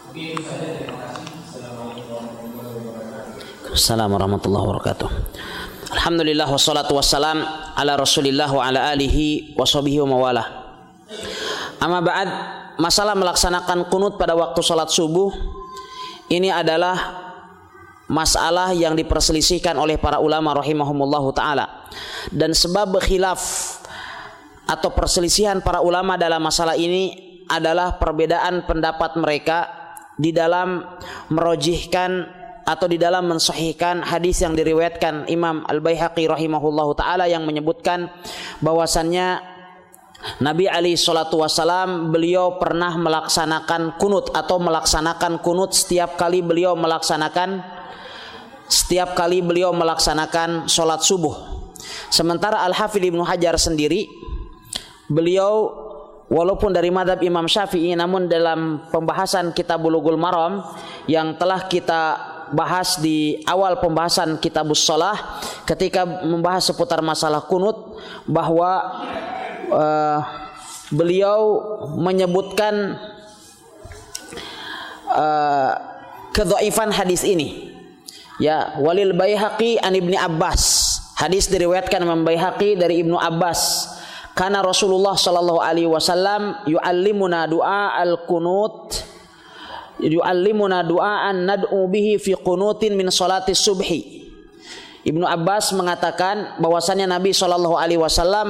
Mungkin itu saja, terima kasih. Assalamualaikum warahmatullahi wabarakatuh. Assalamualaikum warahmatullahi wabarakatuh. Alhamdulillah wassalatu wassalam ala Rasulillah wa ala alihi wa sahbihi wa mawalah. Amma ba'd, masalah melaksanakan kunut pada waktu salat subuh ini adalah masalah yang diperselisihkan oleh para ulama rahimahumullahu taala, dan sebab khilaf atau perselisihan para ulama dalam masalah ini adalah perbedaan pendapat mereka di dalam merojihkan atau di dalam mensahihkan hadis yang diriwayatkan Imam Al-Baihaqi rahimahullahu taala yang menyebutkan bahwasannya Nabi alaihi salatu wasalam beliau pernah melaksanakan kunut atau melaksanakan kunut setiap kali beliau melaksanakan salat subuh. Sementara Al-Hafidz Ibnu Hajar sendiri, beliau walaupun dari mazhab Imam Syafi'i, namun dalam pembahasan Kitab Bulughul Maram yang telah kita bahas di awal pembahasan Kitabus Shalah ketika membahas seputar masalah kunut, bahwa beliau menyebutkan kedhaifan hadis ini. Ya, walil Baihaqi an Ibni Abbas. Hadis diriwayatkan Imam Baihaqi dari Ibnu Abbas. Kana Rasulullah sallallahu alaihi wasallam yu'allimuna du'a al-qunut, yu'allimuna du'aan nad'u bihi fi qunutin min salatis subhi. Ibnu Abbas mengatakan bahwasannya Nabi SAW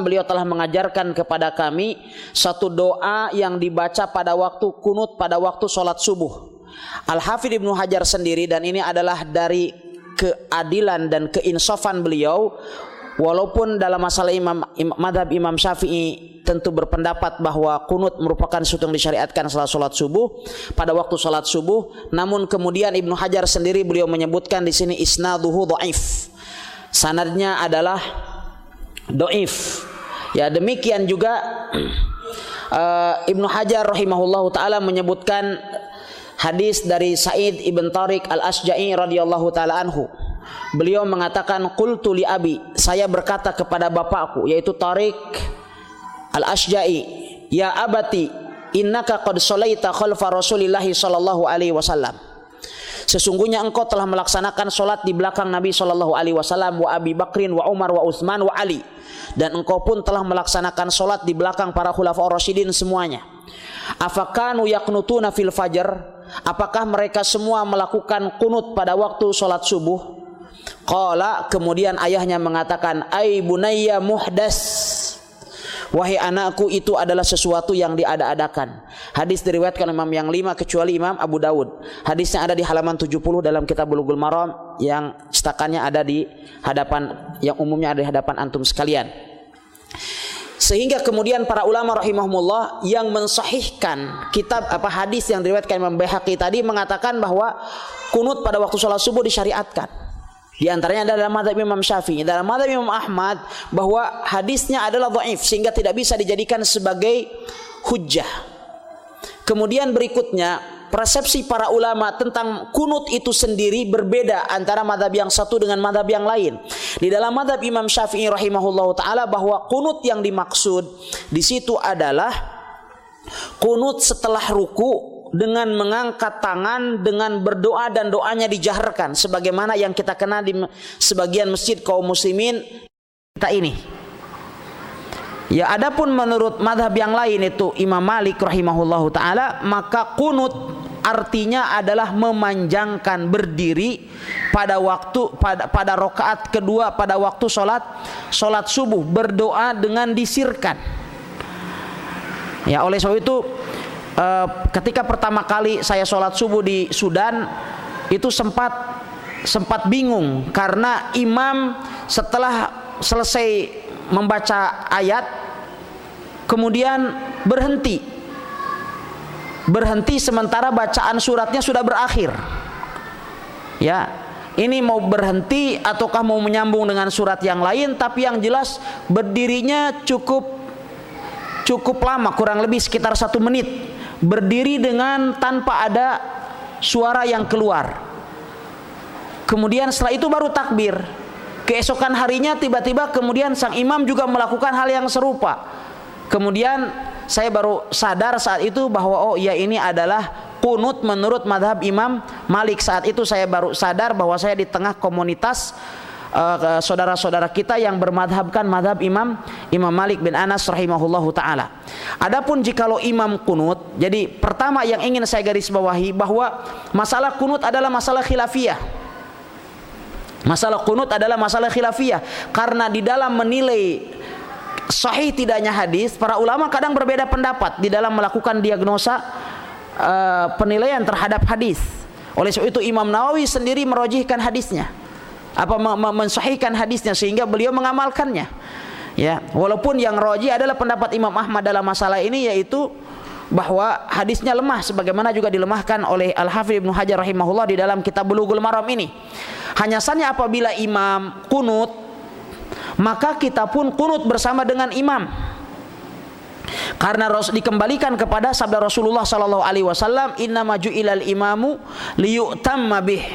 beliau telah mengajarkan kepada kami satu doa yang dibaca pada waktu kunut pada waktu sholat subuh. Al-Hafidz Ibnu Hajar sendiri, dan ini adalah dari keadilan dan keinsafan beliau, walaupun dalam masalah madhab Imam Syafi'i tentu berpendapat bahwa kunut merupakan sesuatu yang disyariatkan setelah sholat subuh pada waktu sholat subuh, namun kemudian Ibnu Hajar sendiri beliau menyebutkan di sini isnaduhu dhaif, sanadnya adalah dhaif. Ya, demikian juga Ibnu Hajar rahimahullahu taala menyebutkan hadis dari Sa'id ibn Tariq al-Asja'i radhiyallahu taala anhu. Beliau mengatakan, qultu li abi, saya berkata kepada bapakku yaitu Tariq al-Asja'i, ya abati innaka qad shalaita khalfa Rasulillah sallallahu alaihi wasallam. Sesungguhnya engkau telah melaksanakan salat di belakang Nabi sallallahu alaihi wasallam, wa Abi Bakrin wa Umar wa Utsman wa Ali, dan engkau pun telah melaksanakan salat di belakang para khulafaur rasyidin semuanya. Afakanu yaqnutuna fil fajr, apakah mereka semua melakukan kunut pada waktu salat subuh? Qala, kemudian ayahnya mengatakan, ai bunayya muhdas, wahai anakku, itu adalah sesuatu yang diada-adakan. Hadis diriwayatkan Imam yang 5 kecuali Imam Abu Dawud. Hadisnya ada di halaman 70 dalam kitab Bulughul Maram, yang cetakannya ada di hadapan, yang umumnya ada di hadapan antum sekalian. Sehingga kemudian para ulama rahimahumullah yang mensahihkan kitab hadis yang diriwayatkan Imam Baihaqi tadi mengatakan bahwa kunut pada waktu sholat subuh disyariatkan. Di antaranya adalah mazhab Imam Syafi'i. Dalam mazhab Imam Ahmad bahwa hadisnya adalah dhaif sehingga tidak bisa dijadikan sebagai hujjah. Kemudian berikutnya, persepsi para ulama tentang kunut itu sendiri berbeda antara mazhab yang satu dengan mazhab yang lain. Di dalam mazhab Imam Syafi'i rahimahullahu taala bahwa kunut yang dimaksud di situ adalah kunut setelah ruku dengan mengangkat tangan dengan berdoa dan doanya dijaharkan sebagaimana yang kita kenal di sebagian masjid kaum muslimin kita ini. Ya, adapun menurut madhab yang lain itu Imam Malik rahimahullahu taala, maka kunut artinya adalah memanjangkan berdiri pada waktu pada rakaat kedua pada waktu salat subuh, berdoa dengan disirkan. Ya, oleh sebab itu ketika pertama kali saya sholat subuh di Sudan itu sempat bingung karena imam setelah selesai membaca ayat kemudian berhenti sementara bacaan suratnya sudah berakhir. Ya, ini mau berhenti ataukah mau menyambung dengan surat yang lain, tapi yang jelas berdirinya cukup lama, kurang lebih sekitar 1 menit. Berdiri dengan tanpa ada suara yang keluar. Kemudian setelah itu baru takbir. Keesokan harinya tiba-tiba kemudian sang imam juga melakukan hal yang serupa. Kemudian saya baru sadar saat itu bahwa oh ya, ini adalah kunut menurut madhab Imam Malik. Saat itu saya baru sadar bahwa saya di tengah komunitas saudara-saudara kita yang bermadhabkan madhab Imam Malik bin Anas rahimahullahu ta'ala. Adapun jikalau imam kunut, jadi pertama yang ingin saya garis bawahi bahwa masalah kunut adalah masalah khilafiyah. Masalah kunut adalah masalah khilafiyah karena di dalam menilai sahih tidaknya hadis, para ulama kadang berbeda pendapat di dalam melakukan diagnosa penilaian terhadap hadis. Oleh sebab itu Imam Nawawi sendiri merojihkan hadisnya, mensahihkan hadisnya sehingga beliau mengamalkannya. Ya, walaupun yang rajih adalah pendapat Imam Ahmad dalam masalah ini, yaitu bahwa hadisnya lemah sebagaimana juga dilemahkan oleh Al-Hafidz Ibnu Hajar rahimahullah di dalam kitab Bulughul Maram ini. Hanya saja apabila imam kunut, maka kita pun kunut bersama dengan imam. Karena dikembalikan kepada sabda Rasulullah sallallahu alaihi wasallam, "Innama ju'ilal imamu liyu'tamma bih.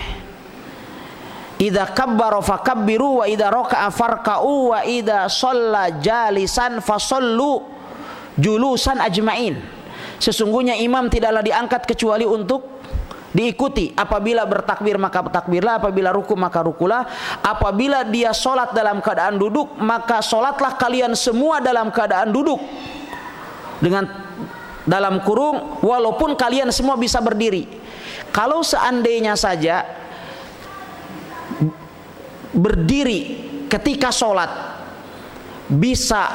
Idza kabbara fakabbiru wa idza raka'a farka'u wa idza shalla jalisan fasallu julusan ajma'in." Sesungguhnya imam tidaklah diangkat kecuali untuk diikuti. Apabila bertakbir maka bertakbirlah, apabila ruku maka rukulah, apabila dia sholat dalam keadaan duduk maka sholatlah kalian semua dalam keadaan duduk, dengan dalam kurung walaupun kalian semua bisa berdiri. Kalau seandainya saja berdiri ketika sholat bisa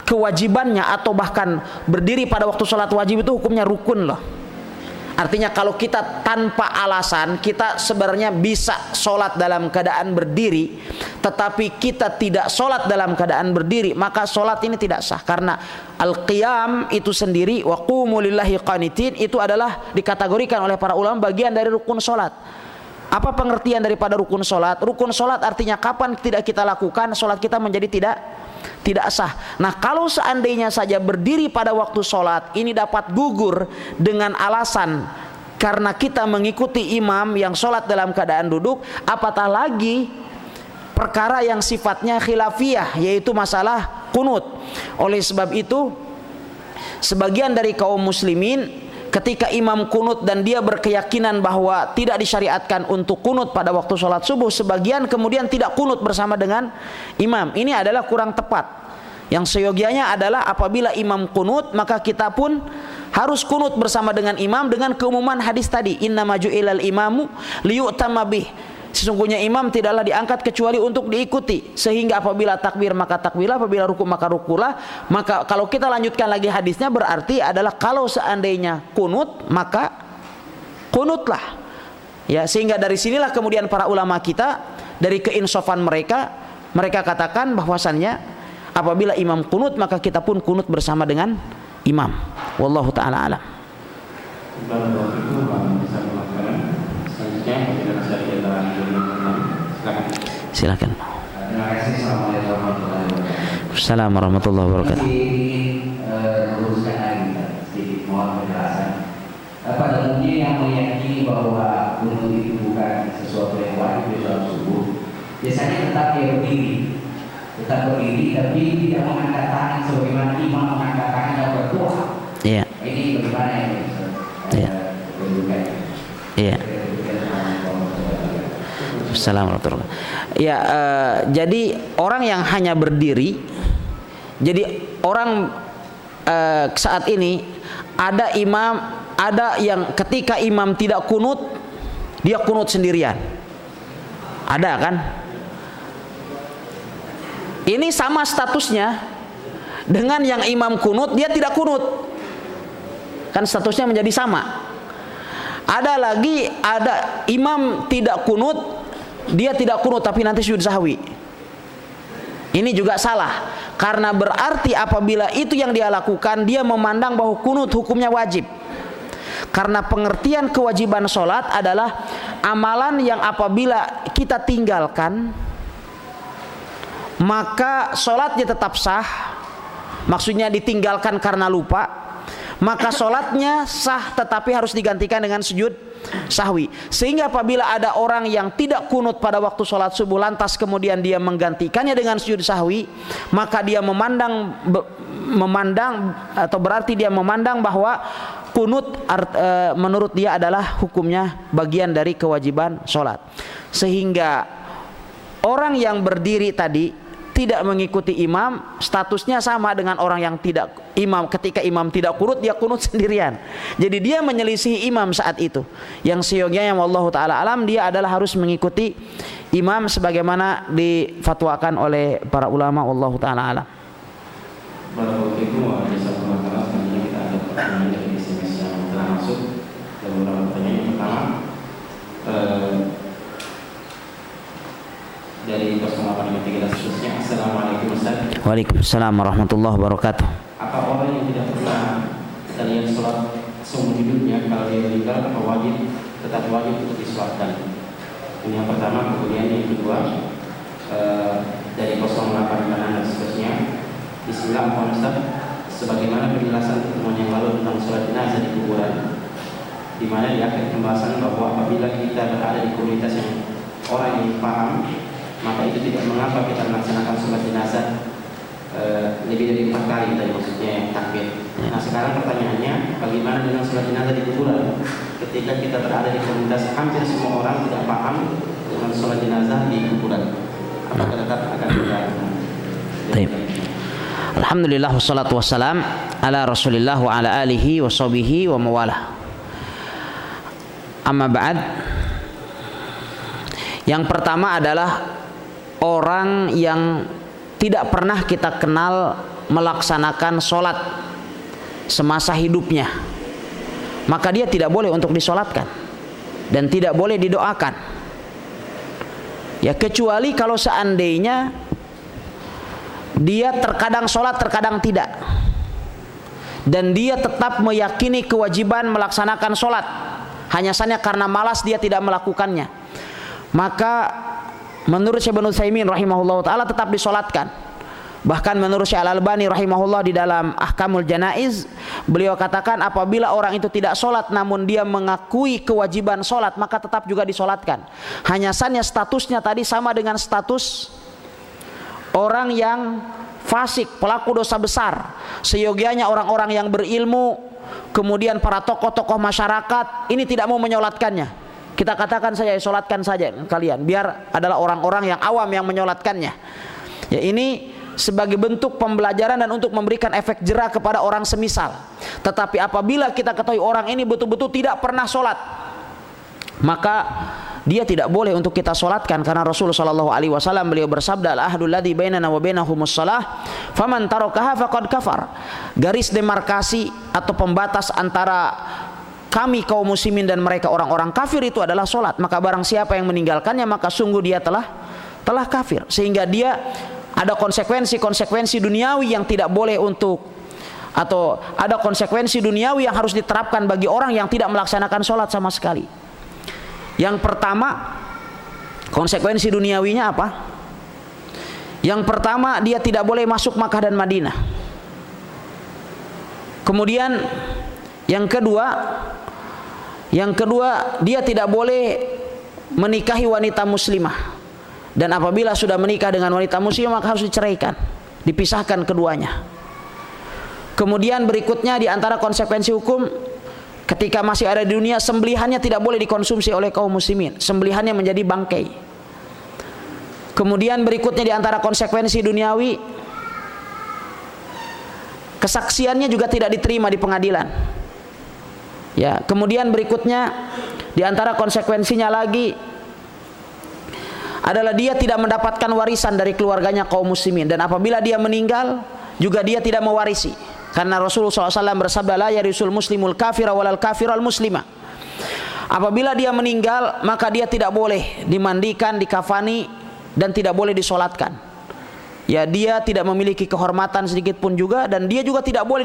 kewajibannya atau bahkan berdiri pada waktu sholat wajib itu hukumnya rukun loh. Artinya kalau kita tanpa alasan kita sebenarnya bisa sholat dalam keadaan berdiri, tetapi kita tidak sholat dalam keadaan berdiri, maka sholat ini tidak sah. Karena al-qiyam itu sendiri, wa qumu lillahi qanitin, itu adalah dikategorikan oleh para ulama bagian dari rukun sholat. Apa pengertian daripada rukun sholat? Rukun sholat artinya kapan tidak kita lakukan, sholat kita menjadi tidak sah. Nah, kalau seandainya saja berdiri pada waktu sholat ini dapat gugur dengan alasan karena kita mengikuti imam yang sholat dalam keadaan duduk, apatah lagi perkara yang sifatnya khilafiyah, yaitu masalah kunut. Oleh sebab itu sebagian dari kaum muslimin ketika imam kunut dan dia berkeyakinan bahwa tidak disyariatkan untuk kunut pada waktu sholat subuh, sebagian kemudian tidak kunut bersama dengan imam. Ini adalah kurang tepat. Yang seyogianya adalah apabila imam kunut, maka kita pun harus kunut bersama dengan imam dengan keumuman hadis tadi, innama ju'ilal imamu liyu'tamma bih. Sesungguhnya imam tidaklah diangkat kecuali untuk diikuti, sehingga apabila takbir maka takbirlah, apabila ruku maka rukulah. Maka kalau kita lanjutkan lagi hadisnya, berarti adalah kalau seandainya kunut maka kunutlah ya. Sehingga dari sinilah kemudian para ulama kita dari keinsafan mereka katakan bahwasannya apabila imam kunut maka kita pun kunut bersama dengan imam. Wallahu taala alam. Silakan. Terima kasih. Assalamualaikum warahmatullahi wabarakatuh. Luruskan lagi sedikit mohon penjelasan. Pada umumnya yang meyakini bahwa kunut itu bukan sesuatu yang wajib di sholat subuh, biasanya tetap berdiri, tapi tidak mengangkat tangan sebagaimana imam mengangkat tangan dan berdoa. Iya. Ini bagaimana ini? Iya. Iya. Assalamualaikum. Ya, jadi orang yang hanya berdiri, jadi orang saat ini ada imam, ada yang ketika imam tidak kunut, dia kunut sendirian. Ada kan? Ini sama statusnya dengan yang imam kunut, dia tidak kunut. Kan statusnya menjadi sama. Ada lagi, ada imam tidak kunut, dia tidak kunut tapi nanti sujud sahwi. Ini juga salah, karena berarti apabila itu yang dia lakukan, dia memandang bahwa kunut hukumnya wajib. Karena pengertian kewajiban sholat adalah amalan yang apabila kita tinggalkan maka sholatnya tetap sah. Maksudnya ditinggalkan karena lupa, maka sholatnya sah tetapi harus digantikan dengan sujud sahwi. Sehingga apabila ada orang yang tidak kunut pada waktu sholat subuh lantas kemudian dia menggantikannya dengan sujud sahwi, maka dia memandang atau berarti dia memandang bahwa kunut menurut dia adalah hukumnya bagian dari kewajiban sholat. Sehingga orang yang berdiri tadi tidak mengikuti imam, statusnya sama dengan orang yang tidak imam. Ketika imam tidak kunut, dia kunut sendirian. Jadi dia menyelisihi imam saat itu. Yang seyogianya wallahu taala alam, dia adalah harus mengikuti imam sebagaimana difatwakan oleh para ulama. Wallahu taala alam. Assalamualaikum warahmatullahi wabarakatuh. Selanjutnya kita ada pertanyaan dari SMS yang telah masuk. Dan beberapa pertanyaan yang pertama dari 0853 khususnya. Assalamualaikum Ustaz. Waalaikumsalam warahmatullahi wabarakatuh. Apa orang yang tidak pernah kita lihat sholat seumur hidupnya, kalau dia meninggal apa wajib, tetap wajib untuk disolatkan? Ini yang pertama. Kemudian yang kedua dari 08 dan seterusnya. Bismillah Ustaz, sebagaimana penjelasan pertemuan yang lalu tentang sholat jenazah di kuburan, di mana di akhir pembahasan bahwa apabila kita berada di komunitas yang orang yang paham, maka itu tidak mengapa kita melaksanakan sholat jenazah lebih dari 4 kali tadi, maksudnya yang takbir. Nah sekarang pertanyaannya, bagaimana dengan sholat jenazah di kuburan? Ketika kita berada di komunitas hampir semua orang tidak paham dengan sholat jenazah di kuburan, apakah tetap akan dilakukan? Alhamdulillah wassalatu wassalam ala Rasulillah wa ala alihi wa sahbihi wa mawalah. Amma ba'd. Yang pertama adalah orang yang tidak pernah kita kenal melaksanakan sholat semasa hidupnya, maka dia tidak boleh untuk disolatkan dan tidak boleh didoakan. Ya, kecuali kalau seandainya dia terkadang sholat terkadang tidak, dan dia tetap meyakini kewajiban melaksanakan sholat, hanya saja karena malas dia tidak melakukannya, maka menurut Syekh Ibnu Utsaimin rahimahullah ta'ala tetap disolatkan. Bahkan menurut Syekh Al-Albani rahimahullah di dalam Ahkamul Janaiz, beliau katakan apabila orang itu tidak sholat namun dia mengakui kewajiban sholat, maka tetap juga disolatkan. Hanya saja statusnya tadi sama dengan status orang yang fasik, pelaku dosa besar. Seyogianya orang-orang yang berilmu, kemudian para tokoh-tokoh masyarakat ini tidak mau menyolatkannya, kita katakan saja solatkan saja kalian, biar adalah orang-orang yang awam yang menyolatkannya. Ya, ini sebagai bentuk pembelajaran dan untuk memberikan efek jerah kepada orang semisal. Tetapi apabila kita ketahui orang ini betul-betul tidak pernah sholat, maka dia tidak boleh untuk kita solatkan, karena Rasulullah SAW beliau bersabda, al-ahdul ladzi bainana wa bainahumus shalah faman tarakaha faqad kafar. Garis demarkasi atau pembatas antara kami kaum muslimin dan mereka orang-orang kafir itu adalah solat. Maka barang siapa yang meninggalkannya maka sungguh dia telah kafir. Sehingga dia ada konsekuensi duniawi yang tidak boleh untuk, atau ada konsekuensi duniawi yang harus diterapkan bagi orang yang tidak melaksanakan sholat sama sekali. Yang pertama, konsekuensi duniawinya apa? Yang pertama, dia tidak boleh masuk Makkah dan Madinah. Kemudian yang kedua dia tidak boleh menikahi wanita muslimah. Dan apabila sudah menikah dengan wanita muslimah maka harus diceraikan, dipisahkan keduanya. Kemudian berikutnya di antara konsekuensi hukum, ketika masih ada di dunia, sembelihannya tidak boleh dikonsumsi oleh kaum muslimin, sembelihannya menjadi bangkai. Kemudian berikutnya di antara konsekuensi duniawi, kesaksiannya juga tidak diterima di pengadilan. Ya, kemudian berikutnya di antara konsekuensinya lagi adalah dia tidak mendapatkan warisan dari keluarganya kaum muslimin, dan apabila dia meninggal juga dia tidak mewarisi, karena Rasulullah SAW bersabda, la yarisul muslimul kafira walal kafiral muslima. Apabila dia meninggal maka dia tidak boleh dimandikan, dikafani, dan tidak boleh disolatkan. Ya, dia tidak memiliki kehormatan sedikit pun juga, dan dia juga tidak boleh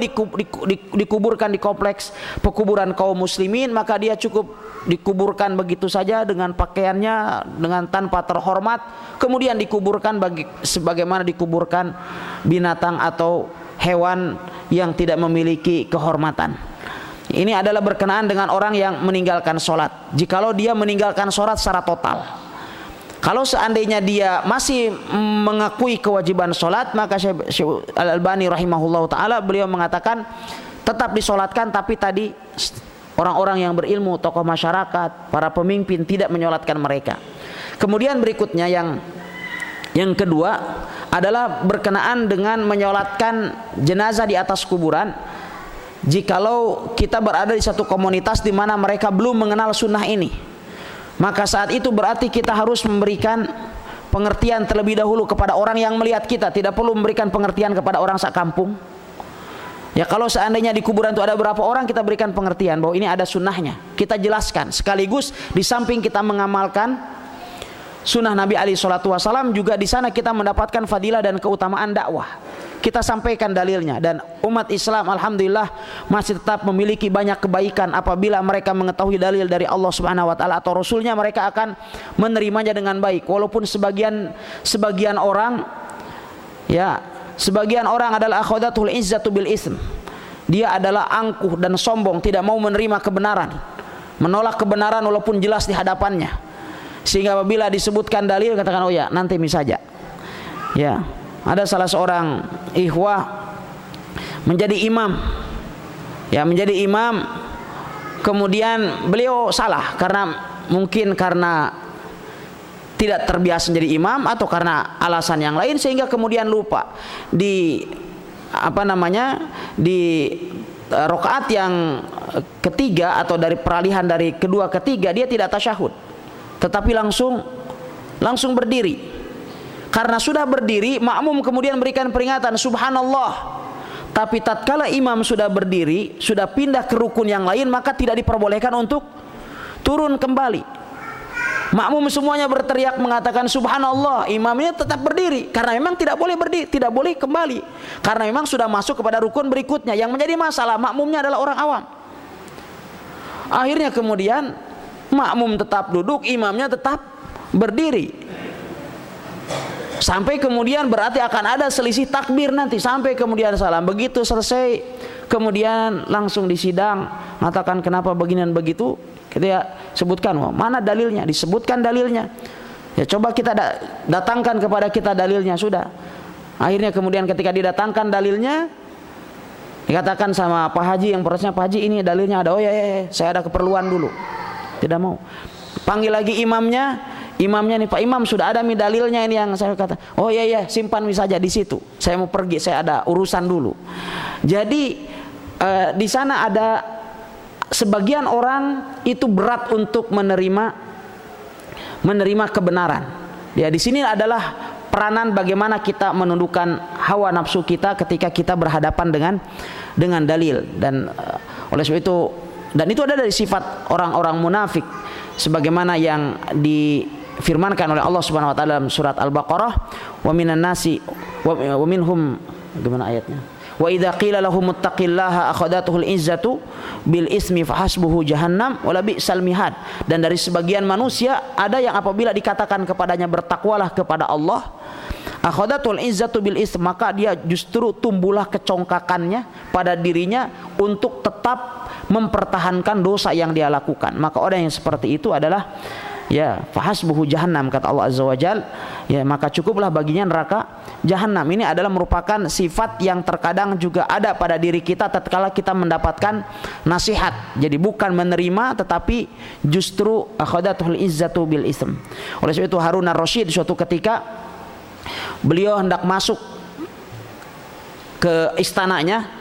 dikuburkan di kompleks pekuburan kaum muslimin, maka dia cukup dikuburkan begitu saja dengan pakaiannya, dengan tanpa terhormat, kemudian dikuburkan sebagaimana dikuburkan binatang atau hewan yang tidak memiliki kehormatan. Ini adalah berkenaan dengan orang yang meninggalkan sholat. Jikalau dia meninggalkan sholat secara total, kalau seandainya dia masih mengakui kewajiban sholat, maka Syekh Al-Albani rahimahullah ta'ala beliau mengatakan tetap disolatkan, tapi tadi orang-orang yang berilmu, tokoh masyarakat, para pemimpin tidak menyolatkan mereka. Kemudian berikutnya yang kedua adalah berkenaan dengan menyolatkan jenazah di atas kuburan. Jikalau kita berada di satu komunitas di mana mereka belum mengenal sunnah ini, maka saat itu berarti kita harus memberikan pengertian terlebih dahulu kepada orang yang melihat kita. Tidak perlu memberikan pengertian kepada orang sekampung. Ya, kalau seandainya di kuburan itu ada berapa orang, kita berikan pengertian bahwa ini ada sunnahnya, kita jelaskan. Sekaligus di samping kita mengamalkan sunnah Nabi alaihi salatu wasallam, juga di sana kita mendapatkan fadilah dan keutamaan dakwah. Kita sampaikan dalilnya, dan umat Islam alhamdulillah masih tetap memiliki banyak kebaikan. Apabila mereka mengetahui dalil dari Allah Subhanahu wa taala atau Rasulnya, mereka akan menerimanya dengan baik. Walaupun sebagian orang, ya, sebagian orang adalah akhadatul izzatu bil ism. Dia adalah angkuh dan sombong, tidak mau menerima kebenaran, menolak kebenaran walaupun jelas di hadapannya. Sehingga apabila disebutkan dalil, katakan oh ya, nanti saja. Ya, ada salah seorang ikhwah menjadi imam. Ya, menjadi imam, kemudian beliau salah mungkin karena tidak terbiasa menjadi imam atau karena alasan yang lain, sehingga kemudian lupa di rakaat yang ketiga atau dari peralihan dari kedua ke tiga dia tidak tasyahud, tetapi langsung berdiri. karena sudah berdiri, makmum kemudian berikan peringatan subhanallah. Tapi tatkala imam sudah berdiri, sudah pindah ke rukun yang lain, maka tidak diperbolehkan untuk turun kembali. Makmum semuanya berteriak mengatakan subhanallah, imamnya tetap berdiri karena memang tidak boleh berdiri, tidak boleh kembali. Karena memang sudah masuk kepada rukun berikutnya. Yang menjadi masalah makmumnya adalah orang awam. Akhirnya kemudian makmum tetap duduk, imamnya tetap berdiri. Sampai kemudian berarti akan ada selisih takbir nanti, sampai kemudian salam. Begitu selesai kemudian langsung disidang, mengatakan kenapa begini dan begitu. Kita sebutkan, mana dalilnya? Disebutkan dalilnya. Ya coba kita datangkan kepada kita dalilnya, sudah. Akhirnya kemudian ketika didatangkan dalilnya, dikatakan sama Pak Haji yang prosesnya, Pak Haji ini dalilnya ada. Oh ya, saya ada keperluan dulu. Tidak mau. Panggil lagi imamnya nih, Pak Imam sudah ada dalilnya ini yang saya kata. Oh iya, simpan saja di situ. Saya mau pergi, saya ada urusan dulu. Jadi di sana ada sebagian orang itu berat untuk menerima kebenaran. Ya, di sini adalah peranan bagaimana kita menundukkan hawa nafsu kita ketika kita berhadapan dengan dalil. Dan oleh sebab itu, dan itu ada dari sifat orang-orang munafik sebagaimana yang difirmankan oleh Allah Subhanahu wa taala dalam surat Al-Baqarah, wa minan nasi wa minhum, gimana ayatnya? Wa idza qila lahum ittaqillaha akhadathul izzatu bil ismi fahasbuhu jahannam wala bi'sal mihad. Dan dari sebagian manusia ada yang apabila dikatakan kepadanya bertakwalah kepada Allah, akhadatul izzatu bil ism, maka dia justru tumbuhlah kecongkakannya pada dirinya untuk tetap mempertahankan dosa yang dia lakukan. Maka orang yang seperti itu adalah ya fahasbuhu jahannam, kata Allah Azza wa Jal, ya maka cukuplah baginya neraka jahannam. Ini adalah merupakan sifat yang terkadang juga ada pada diri kita tatkala kita mendapatkan nasihat. Jadi bukan menerima tetapi justru akhadatul izzatu bil ism. Oleh sebab itu Harun ar-Rasyid suatu ketika beliau hendak masuk ke istananya,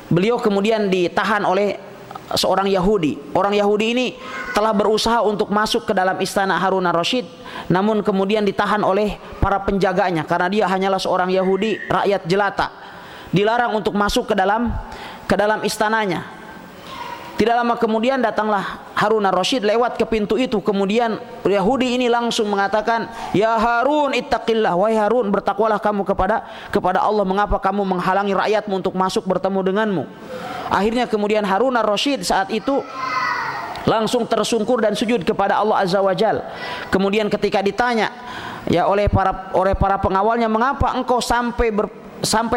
beliau kemudian ditahan oleh seorang Yahudi. Orang Yahudi ini telah berusaha untuk masuk ke dalam istana Harun ar-Rasyid, namun kemudian ditahan oleh para penjaganya karena dia hanyalah seorang Yahudi rakyat jelata. Dilarang untuk masuk ke dalam istananya. Tidak lama kemudian datanglah Harun ar-Rasyid lewat ke pintu itu. Kemudian Yahudi ini langsung mengatakan, "Ya Harun ittaqillah, wahai Harun, bertakwalah kamu kepada Allah. Mengapa kamu menghalangi rakyatmu untuk masuk bertemu denganmu?" Akhirnya kemudian Harun ar-Rasyid saat itu langsung tersungkur dan sujud kepada Allah Azza wa Jal. Kemudian ketika ditanya ya oleh para pengawalnya, "Mengapa engkau sampai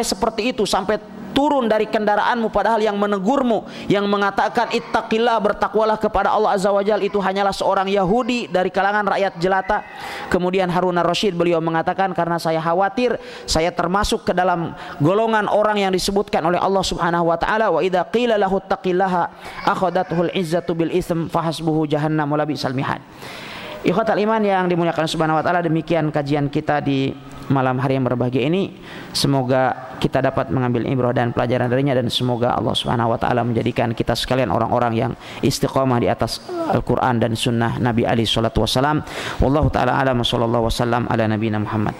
seperti itu, sampai turun dari kendaraanmu, padahal yang menegurmu, yang mengatakan ittaqillah, bertakwalah kepada Allah Azza wa Jal, itu hanyalah seorang Yahudi dari kalangan rakyat jelata?" Kemudian Harun ar-Rasyid beliau mengatakan, "Karena saya khawatir saya termasuk ke dalam golongan orang yang disebutkan oleh Allah Subhanahu wa taala, wa idza qila lahu ittaqillaha akhadathul izzatu bil ism fahasbuhu jahannam wa labisal mihad." Ikhwatal iman yang dimuliakan Subhanahu wa taala, demikian kajian kita di malam hari yang berbahagia ini. Semoga kita dapat mengambil ibrah dan pelajaran darinya, dan semoga Allah Subhanahu wa taala menjadikan kita sekalian orang-orang yang istiqamah di atas Al-Qur'an dan sunnah Nabi alaihi salatu wasallam. Wallahu taala alam, sallallahu wasallam ala nabiyina Muhammad.